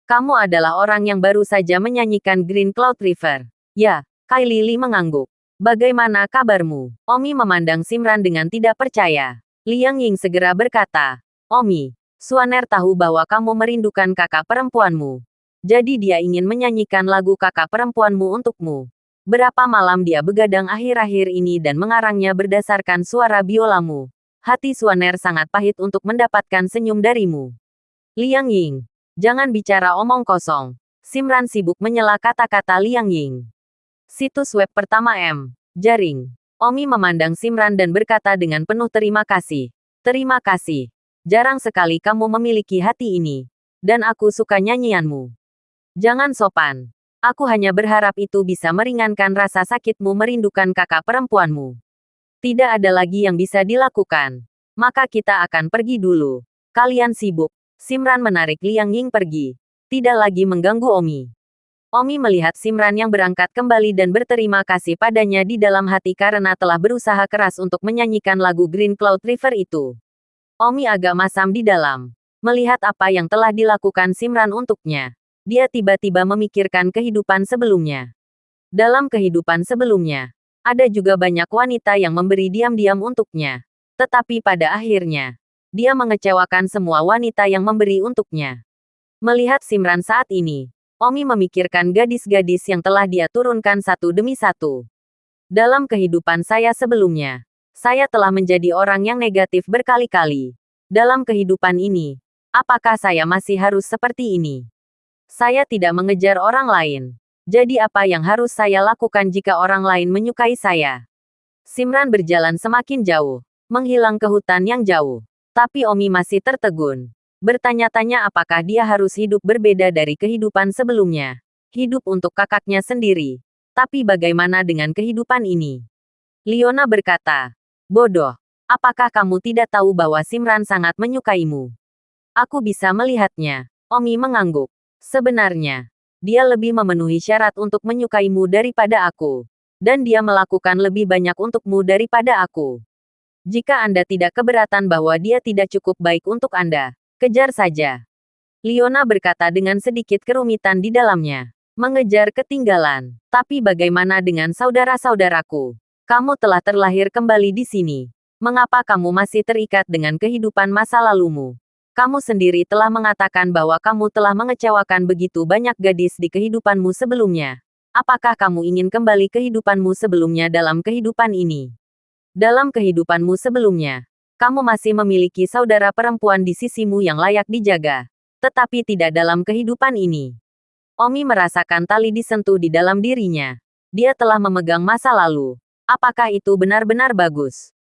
B: Kamu adalah orang yang baru saja menyanyikan Green Cloud River. Ya, Kylie Lee mengangguk. Bagaimana kabarmu? Omi memandang Simran dengan tidak percaya. Liang Ying segera berkata, Omi, Suaner tahu bahwa kamu merindukan kakak perempuanmu. Jadi dia ingin menyanyikan lagu kakak perempuanmu untukmu. Berapa malam dia begadang akhir-akhir ini dan mengarangnya berdasarkan suara biolamu. Hati Suaner sangat pahit untuk mendapatkan senyum darimu. Liang Ying, jangan bicara omong kosong. Simran sibuk menyela kata-kata Liang Ying. Situs web pertama M. Jaring. Omi memandang Simran dan berkata dengan penuh terima kasih. Terima kasih. Jarang sekali kamu memiliki hati ini. Dan aku suka nyanyianmu. Jangan sopan. Aku hanya berharap itu bisa meringankan rasa sakitmu merindukan kakak perempuanmu. Tidak ada lagi yang bisa dilakukan. Maka kita akan pergi dulu. Kalian sibuk. Simran menarik Liang Ying pergi. Tidak lagi mengganggu Omi. Omi melihat Simran yang berangkat kembali dan berterima kasih padanya di dalam hati karena telah berusaha keras untuk menyanyikan lagu Green Cloud River itu. Omi agak masam di dalam. Melihat apa yang telah dilakukan Simran untuknya. Dia tiba-tiba memikirkan kehidupan sebelumnya. Dalam kehidupan sebelumnya, ada juga banyak wanita yang memberi diam-diam untuknya. Tetapi pada akhirnya, dia mengecewakan semua wanita yang memberi untuknya. Melihat Simran saat ini, Omi memikirkan gadis-gadis yang telah dia turunkan satu demi satu. Dalam kehidupan saya sebelumnya, saya telah menjadi orang yang negatif berkali-kali. Dalam kehidupan ini, apakah saya masih harus seperti ini? Saya tidak mengejar orang lain. Jadi apa yang harus saya lakukan jika orang lain menyukai saya? Simran berjalan semakin jauh, menghilang ke hutan yang jauh. Tapi Omi masih tertegun. Bertanya-tanya apakah dia harus hidup berbeda dari kehidupan sebelumnya. Hidup untuk kakaknya sendiri. Tapi bagaimana dengan kehidupan ini? Liona berkata, bodoh. Apakah kamu tidak tahu bahwa Simran sangat menyukaimu? Aku bisa melihatnya. Omi mengangguk. Sebenarnya, dia lebih memenuhi syarat untuk menyukaimu daripada aku. Dan dia melakukan lebih banyak untukmu daripada aku. Jika Anda tidak keberatan bahwa dia tidak cukup baik untuk Anda, kejar saja. Liona berkata dengan sedikit kerumitan di dalamnya. Mengejar ketinggalan. Tapi bagaimana dengan saudara-saudaraku? Kamu telah terlahir kembali di sini. Mengapa kamu masih terikat dengan kehidupan masa lalumu? Kamu sendiri telah mengatakan bahwa kamu telah mengecewakan begitu banyak gadis di kehidupanmu sebelumnya. Apakah kamu ingin kembali kehidupanmu sebelumnya dalam kehidupan ini? Dalam kehidupanmu sebelumnya, kamu masih memiliki saudara perempuan di sisimu yang layak dijaga. Tetapi tidak dalam kehidupan ini. Omi merasakan tali disentuh di dalam dirinya. Dia telah memegang masa lalu. Apakah itu benar-benar bagus?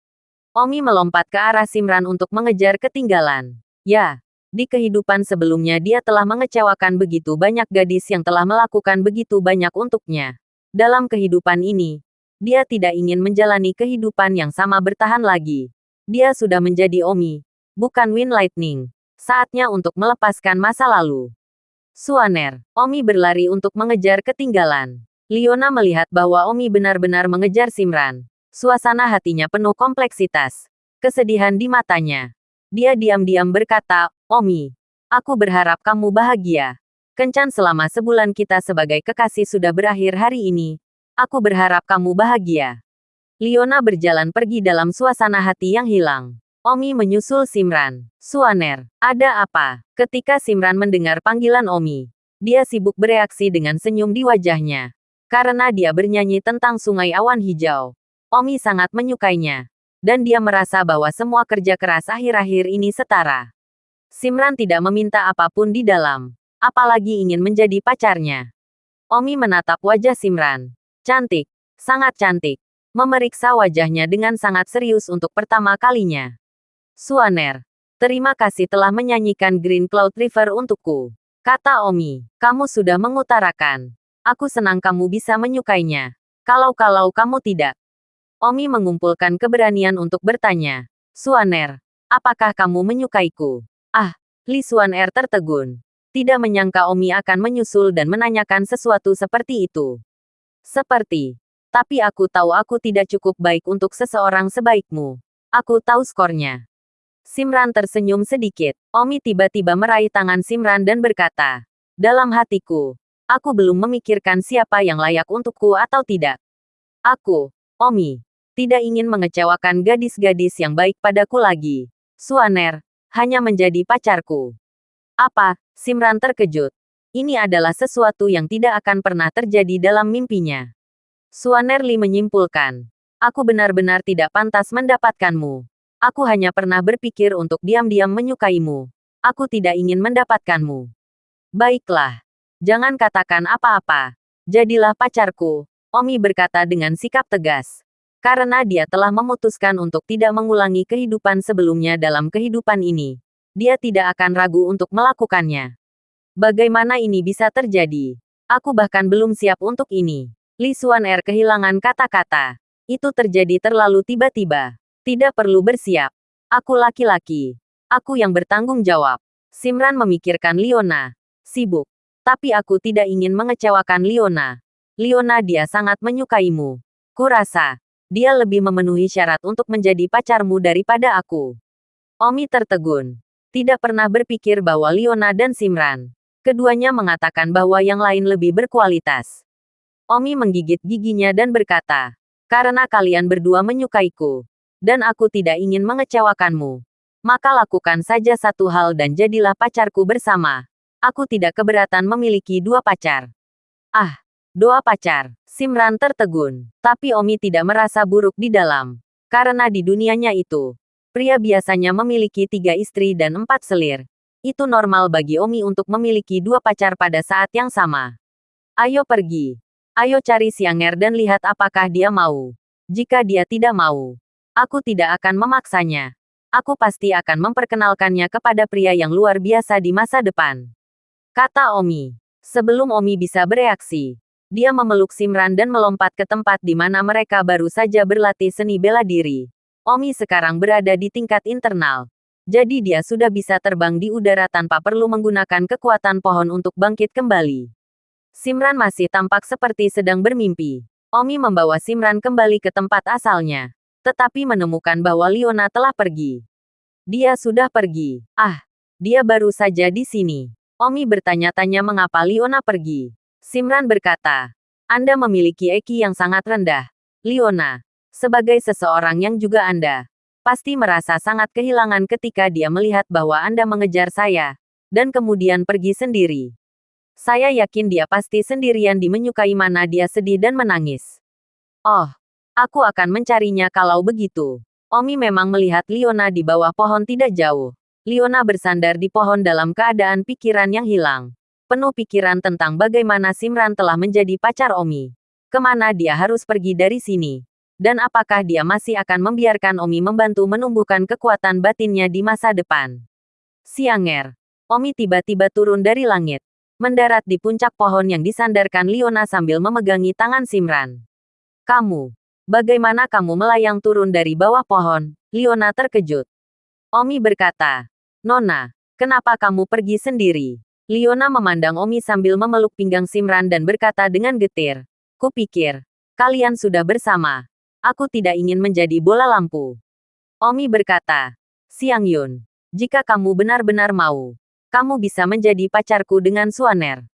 B: Omi melompat ke arah Simran untuk mengejar ketinggalan. Ya, di kehidupan sebelumnya dia telah mengecewakan begitu banyak gadis yang telah melakukan begitu banyak untuknya. Dalam kehidupan ini, dia tidak ingin menjalani kehidupan yang sama bertahan lagi. Dia sudah menjadi Omi, bukan Wind Lightning. Saatnya untuk melepaskan masa lalu. Suaner, Omi berlari untuk mengejar ketinggalan. Liona melihat bahwa Omi benar-benar mengejar Simran. Suasana hatinya penuh kompleksitas. Kesedihan di matanya. Dia diam-diam berkata, Omi, aku berharap kamu bahagia. Kencan selama sebulan kita sebagai kekasih sudah berakhir hari ini. Aku berharap kamu bahagia. Liona berjalan pergi dalam suasana hati yang hilang. Omi menyusul Simran. Suaner, ada apa? Ketika Simran mendengar panggilan Omi, dia sibuk bereaksi dengan senyum di wajahnya. Karena dia bernyanyi tentang sungai awan hijau. Omi sangat menyukainya. Dan dia merasa bahwa semua kerja keras akhir-akhir ini setara. Simran tidak meminta apapun di dalam. Apalagi ingin menjadi pacarnya. Omi menatap wajah Simran. Cantik. Sangat cantik. Memeriksa wajahnya dengan sangat serius untuk pertama kalinya. Suaner, terima kasih telah menyanyikan Green Cloud River untukku. Kata Omi, kamu sudah mengutarakan. Aku senang kamu bisa menyukainya. Kalau kamu tidak. Omi mengumpulkan keberanian untuk bertanya. Suaner, apakah kamu menyukaiku? Ah, Li Suaner tertegun. Tidak menyangka Omi akan menyusul dan menanyakan sesuatu seperti itu. Seperti. Tapi aku tahu aku tidak cukup baik untuk seseorang sebaikmu. Aku tahu skornya. Simran tersenyum sedikit. Omi tiba-tiba meraih tangan Simran dan berkata. Dalam hatiku, aku belum memikirkan siapa yang layak untukku atau tidak. Aku, Omi, tidak ingin mengecewakan gadis-gadis yang baik padaku lagi. Suaner, hanya menjadi pacarku. Apa? Simran terkejut. Ini adalah sesuatu yang tidak akan pernah terjadi dalam mimpinya. Suaner Li menyimpulkan. Aku benar-benar tidak pantas mendapatkanmu. Aku hanya pernah berpikir untuk diam-diam menyukaimu. Aku tidak ingin mendapatkanmu. Baiklah. Jangan katakan apa-apa. Jadilah pacarku, Omi berkata dengan sikap tegas. Karena dia telah memutuskan untuk tidak mengulangi kehidupan sebelumnya dalam kehidupan ini. Dia tidak akan ragu untuk melakukannya. Bagaimana ini bisa terjadi? Aku bahkan belum siap untuk ini. Li Xuaner kehilangan kata-kata. Itu terjadi terlalu tiba-tiba. Tidak perlu bersiap. Aku laki-laki. Aku yang bertanggung jawab. Simran memikirkan Liona. Sibuk. Tapi aku tidak ingin mengecewakan Liona. Liona, dia sangat menyukaimu. Kurasa, dia lebih memenuhi syarat untuk menjadi pacarmu daripada aku. Omi tertegun. Tidak pernah berpikir bahwa Liona dan Simran. Keduanya mengatakan bahwa yang lain lebih berkualitas. Omi menggigit giginya dan berkata, karena kalian berdua menyukaiku, dan aku tidak ingin mengecewakanmu, maka lakukan saja satu hal dan jadilah pacarku bersama. Aku tidak keberatan memiliki dua pacar. Ah, dua pacar. Simran tertegun. Tapi Omi tidak merasa buruk di dalam. Karena di dunianya itu, pria biasanya memiliki 3 istri dan 4 selir. Itu normal bagi Omi untuk memiliki dua pacar pada saat yang sama. Ayo pergi. Ayo cari Xianger dan lihat apakah dia mau. Jika dia tidak mau, aku tidak akan memaksanya. Aku pasti akan memperkenalkannya kepada pria yang luar biasa di masa depan. Kata Omi. Sebelum Omi bisa bereaksi, dia memeluk Simran dan melompat ke tempat di mana mereka baru saja berlatih seni bela diri. Omi sekarang berada di tingkat internal. Jadi dia sudah bisa terbang di udara tanpa perlu menggunakan kekuatan pohon untuk bangkit kembali. Simran masih tampak seperti sedang bermimpi. Omi membawa Simran kembali ke tempat asalnya. Tetapi menemukan bahwa Liona telah pergi. Dia sudah pergi. Ah, dia baru saja di sini. Omi bertanya-tanya mengapa Liona pergi. Simran berkata, Anda memiliki EQ yang sangat rendah. Liona, sebagai seseorang yang juga Anda pasti merasa sangat kehilangan ketika dia melihat bahwa Anda mengejar saya, dan kemudian pergi sendiri. Saya yakin dia pasti sendirian di menyukai mana dia sedih dan menangis. Oh, aku akan mencarinya kalau begitu. Omi memang melihat Liona di bawah pohon tidak jauh. Liona bersandar di pohon dalam keadaan pikiran yang hilang. Penuh pikiran tentang bagaimana Simran telah menjadi pacar Omi. Kemana dia harus pergi dari sini? Dan apakah dia masih akan membiarkan Omi membantu menumbuhkan kekuatan batinnya di masa depan? Xianger. Omi tiba-tiba turun dari langit. Mendarat di puncak pohon yang disandarkan Liona sambil memegangi tangan Simran. Kamu. Bagaimana kamu melayang turun dari bawah pohon? Liona terkejut. Omi berkata, Nona, kenapa kamu pergi sendiri? Liona memandang Omi sambil memeluk pinggang Simran dan berkata dengan getir. Kupikir, kalian sudah bersama. Aku tidak ingin menjadi bola lampu. Omi berkata, Xiang Yun, jika kamu benar-benar mau, kamu bisa menjadi pacarku dengan Xuaner.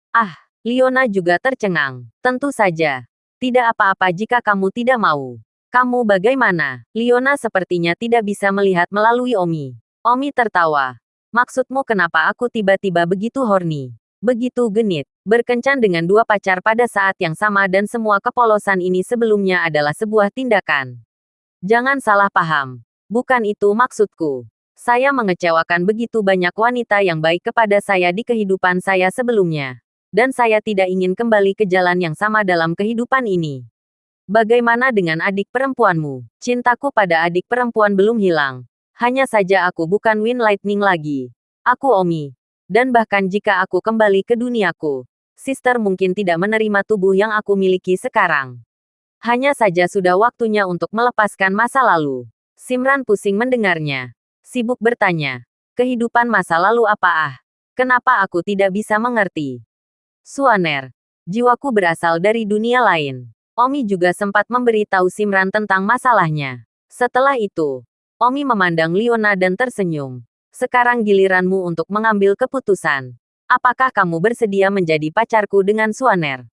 B: Ah, Liona juga tercengang. Tentu saja. Tidak apa-apa jika kamu tidak mau. Kamu bagaimana? Liona sepertinya tidak bisa melihat melalui Omi. Omi tertawa. Maksudmu kenapa aku tiba-tiba begitu horny? Begitu genit, berkencan dengan dua pacar pada saat yang sama dan semua kepolosan ini sebelumnya adalah sebuah tindakan. Jangan salah paham. Bukan itu maksudku. Saya mengecewakan begitu banyak wanita yang baik kepada saya di kehidupan saya sebelumnya. Dan saya tidak ingin kembali ke jalan yang sama dalam kehidupan ini. Bagaimana dengan adik perempuanmu? Cintaku pada adik perempuan belum hilang. Hanya saja aku bukan Wind Lightning lagi. Aku Omi. Dan bahkan jika aku kembali ke duniaku, Sister mungkin tidak menerima tubuh yang aku miliki sekarang. Hanya saja sudah waktunya untuk melepaskan masa lalu. Simran pusing mendengarnya. Sibuk bertanya, kehidupan masa lalu apa ah? Kenapa aku tidak bisa mengerti? Xuaner, jiwaku berasal dari dunia lain. Omi juga sempat memberitahu Simran tentang masalahnya. Setelah itu, Omi memandang Liona dan tersenyum. Sekarang giliranmu untuk mengambil keputusan. Apakah kamu bersedia menjadi pacarku dengan Suaner?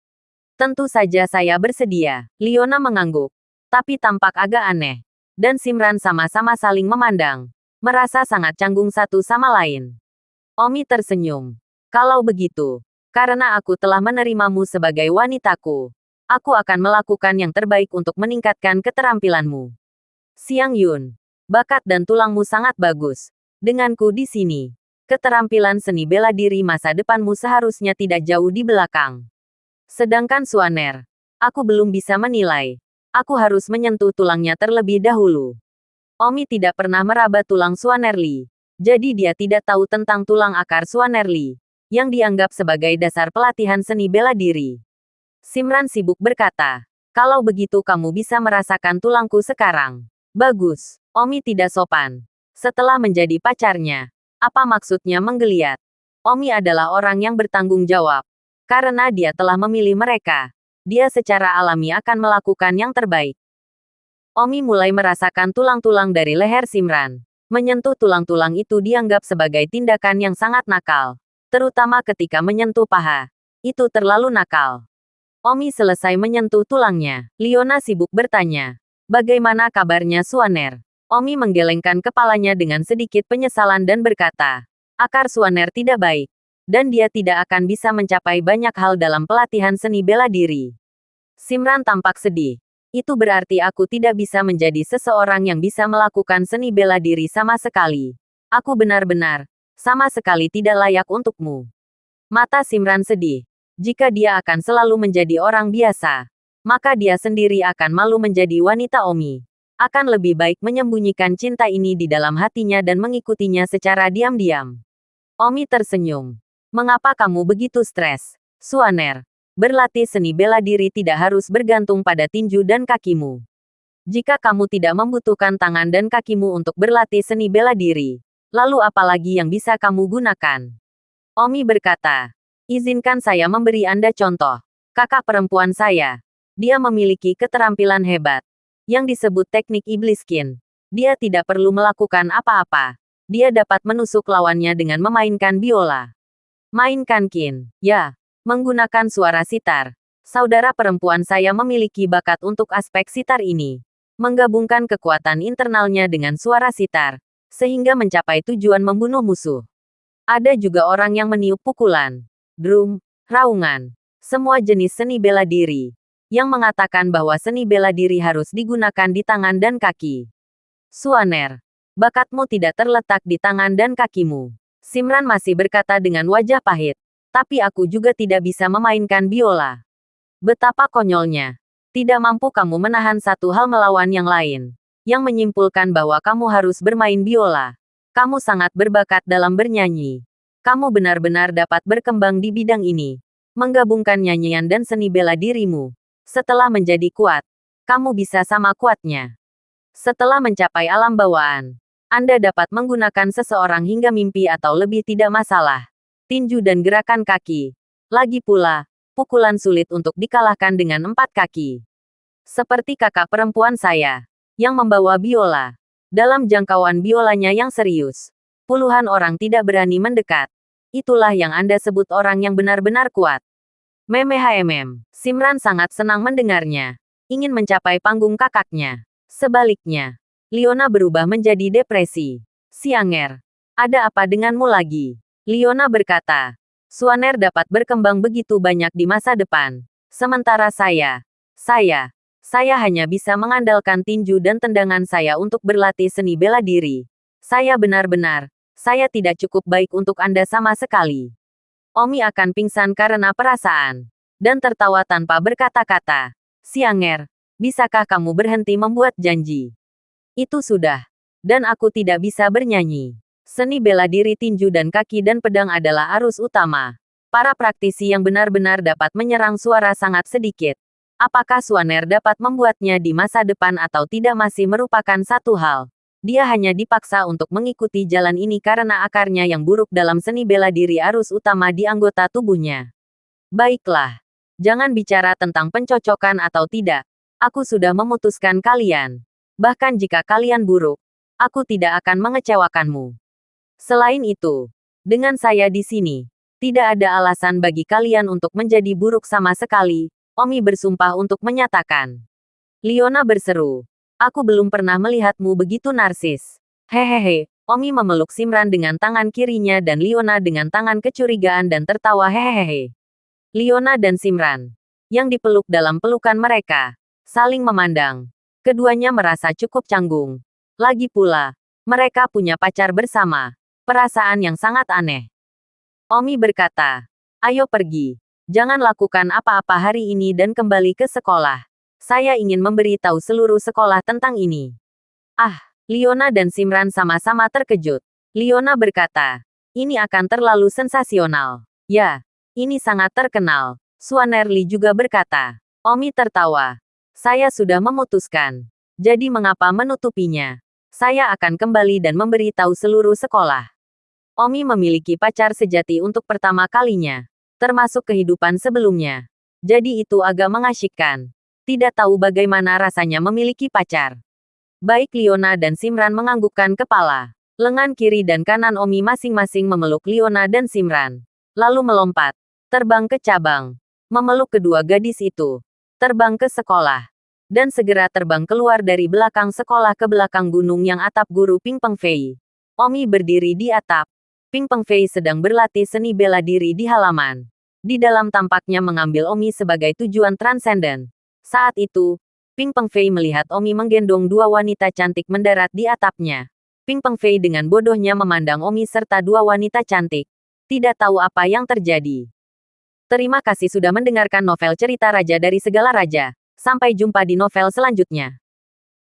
B: Tentu saja saya bersedia. Liona mengangguk, tapi tampak agak aneh. Dan Simran sama-sama saling memandang, merasa sangat canggung satu sama lain. Omi tersenyum. Kalau begitu, karena aku telah menerimamu sebagai wanitaku, aku akan melakukan yang terbaik untuk meningkatkan keterampilanmu. Xiang Yun, bakat dan tulangmu sangat bagus. Denganku di sini, keterampilan seni bela diri masa depanmu seharusnya tidak jauh di belakang. Sedangkan Suaner, aku belum bisa menilai. Aku harus menyentuh tulangnya terlebih dahulu. Omi tidak pernah meraba tulang Suaner Li. Jadi dia tidak tahu tentang tulang akar Suaner Li, yang dianggap sebagai dasar pelatihan seni bela diri. Simran sibuk berkata, kalau begitu kamu bisa merasakan tulangku sekarang. Bagus. Omi tidak sopan. Setelah menjadi pacarnya, apa maksudnya menggeliat? Omi adalah orang yang bertanggung jawab. Karena dia telah memilih mereka, dia secara alami akan melakukan yang terbaik. Omi mulai merasakan tulang-tulang dari leher Simran. Menyentuh tulang-tulang itu dianggap sebagai tindakan yang sangat nakal. Terutama ketika menyentuh paha. Itu terlalu nakal. Omi selesai menyentuh tulangnya. Liona sibuk bertanya, bagaimana kabarnya Suaner? Omi menggelengkan kepalanya dengan sedikit penyesalan dan berkata, akar Suaner tidak baik. Dan dia tidak akan bisa mencapai banyak hal dalam pelatihan seni bela diri. Simran tampak sedih. Itu berarti aku tidak bisa menjadi seseorang yang bisa melakukan seni bela diri sama sekali. Aku benar-benar, sama sekali tidak layak untukmu. Mata Simran sedih. Jika dia akan selalu menjadi orang biasa, maka dia sendiri akan malu menjadi wanita Omi. Akan lebih baik menyembunyikan cinta ini di dalam hatinya dan mengikutinya secara diam-diam. Omi tersenyum. Mengapa kamu begitu stres, Suaner? Berlatih seni bela diri tidak harus bergantung pada tinju dan kakimu. Jika kamu tidak membutuhkan tangan dan kakimu untuk berlatih seni bela diri, lalu apa lagi yang bisa kamu gunakan? Omi berkata, izinkan saya memberi Anda contoh. Kakak perempuan saya, dia memiliki keterampilan hebat, yang disebut teknik iblis Qin. Dia tidak perlu melakukan apa-apa. Dia dapat menusuk lawannya dengan memainkan biola. Mainkan Qin, ya, menggunakan suara sitar. Saudara perempuan saya memiliki bakat untuk aspek sitar ini. Menggabungkan kekuatan internalnya dengan suara sitar, sehingga mencapai tujuan membunuh musuh. Ada juga orang yang meniup pukulan, drum, raungan, semua jenis seni bela diri, yang mengatakan bahwa seni bela diri harus digunakan di tangan dan kaki. Suaner, bakatmu tidak terletak di tangan dan kakimu. Simran masih berkata dengan wajah pahit. Tapi aku juga tidak bisa memainkan biola. Betapa konyolnya. Tidak mampu kamu menahan satu hal melawan yang lain. Yang menyimpulkan bahwa kamu harus bermain biola. Kamu sangat berbakat dalam bernyanyi. Kamu benar-benar dapat berkembang di bidang ini. Menggabungkan nyanyian dan seni bela dirimu. Setelah menjadi kuat, kamu bisa sama kuatnya. Setelah mencapai alam bawaan, Anda dapat menggunakan seseorang hingga mimpi atau lebih tidak masalah. Tinju dan gerakan kaki. Lagi pula, pukulan sulit untuk dikalahkan dengan 4 kaki. Seperti kakak perempuan saya, yang membawa biola. Dalam jangkauan biolanya yang serius, puluhan orang tidak berani mendekat. Itulah yang Anda sebut orang yang benar-benar kuat. Simran sangat senang mendengarnya. Ingin mencapai panggung kakaknya. Sebaliknya, Liona berubah menjadi depresi. Xianger, ada apa denganmu lagi? Liona berkata, Suaner dapat berkembang begitu banyak di masa depan. Sementara saya hanya bisa mengandalkan tinju dan tendangan saya untuk berlatih seni bela diri. Saya tidak cukup baik untuk Anda sama sekali. Omi akan pingsan karena perasaan. Dan tertawa tanpa berkata-kata. Xianger, bisakah kamu berhenti membuat janji? Itu sudah. Dan aku tidak bisa bernyanyi. Seni bela diri tinju dan kaki dan pedang adalah arus utama. Para praktisi yang benar-benar dapat menyerang suara sangat sedikit. Apakah Suaner dapat membuatnya di masa depan atau tidak masih merupakan satu hal. Dia hanya dipaksa untuk mengikuti jalan ini karena akarnya yang buruk dalam seni bela diri arus utama di anggota tubuhnya. Baiklah. Jangan bicara tentang pencocokan atau tidak. Aku sudah memutuskan kalian. Bahkan jika kalian buruk, aku tidak akan mengecewakanmu. Selain itu, dengan saya di sini, Tidak ada alasan bagi kalian untuk menjadi buruk sama sekali, Omi bersumpah untuk menyatakan. Liona berseru. Aku belum pernah melihatmu begitu narsis. Hehehe, Omi memeluk Simran dengan tangan kirinya dan Liona dengan tangan kecurigaan dan tertawa hehehe. Liona dan Simran, yang dipeluk dalam pelukan mereka, saling memandang. Keduanya merasa cukup canggung. Lagi pula, mereka punya pacar bersama. Perasaan yang sangat aneh. Omi berkata, ayo pergi. Jangan lakukan apa-apa hari ini dan kembali ke sekolah. Saya ingin memberi tahu seluruh sekolah tentang ini. Ah, Liona dan Simran sama-sama terkejut. Liona berkata, ini akan terlalu sensasional. Ya, ini sangat terkenal. Swanerly juga berkata. Omi tertawa. Saya sudah memutuskan. Jadi mengapa menutupinya? Saya akan kembali dan memberi tahu seluruh sekolah. Omi memiliki pacar sejati untuk pertama kalinya, termasuk kehidupan sebelumnya. Jadi itu agak mengasyikkan. Tidak tahu bagaimana rasanya memiliki pacar. Baik Liona dan Simran menganggukkan kepala. Lengan kiri dan kanan Omi masing-masing memeluk Liona dan Simran. Lalu melompat, terbang ke cabang, memeluk kedua gadis itu, terbang ke sekolah, dan segera terbang keluar dari belakang sekolah ke belakang gunung yang atap guru Ping Peng Fei. Omi berdiri di atap. Ping Peng Fei sedang berlatih seni bela diri di halaman. Di dalam tampaknya mengambil Omi sebagai tujuan transenden. Saat itu, Ping Peng Fei melihat Omi menggendong dua wanita cantik mendarat di atapnya. Ping Peng Fei dengan bodohnya memandang Omi serta dua wanita cantik. Tidak tahu apa yang terjadi. Terima kasih sudah mendengarkan novel Cerita Raja dari Segala Raja. Sampai jumpa di novel selanjutnya.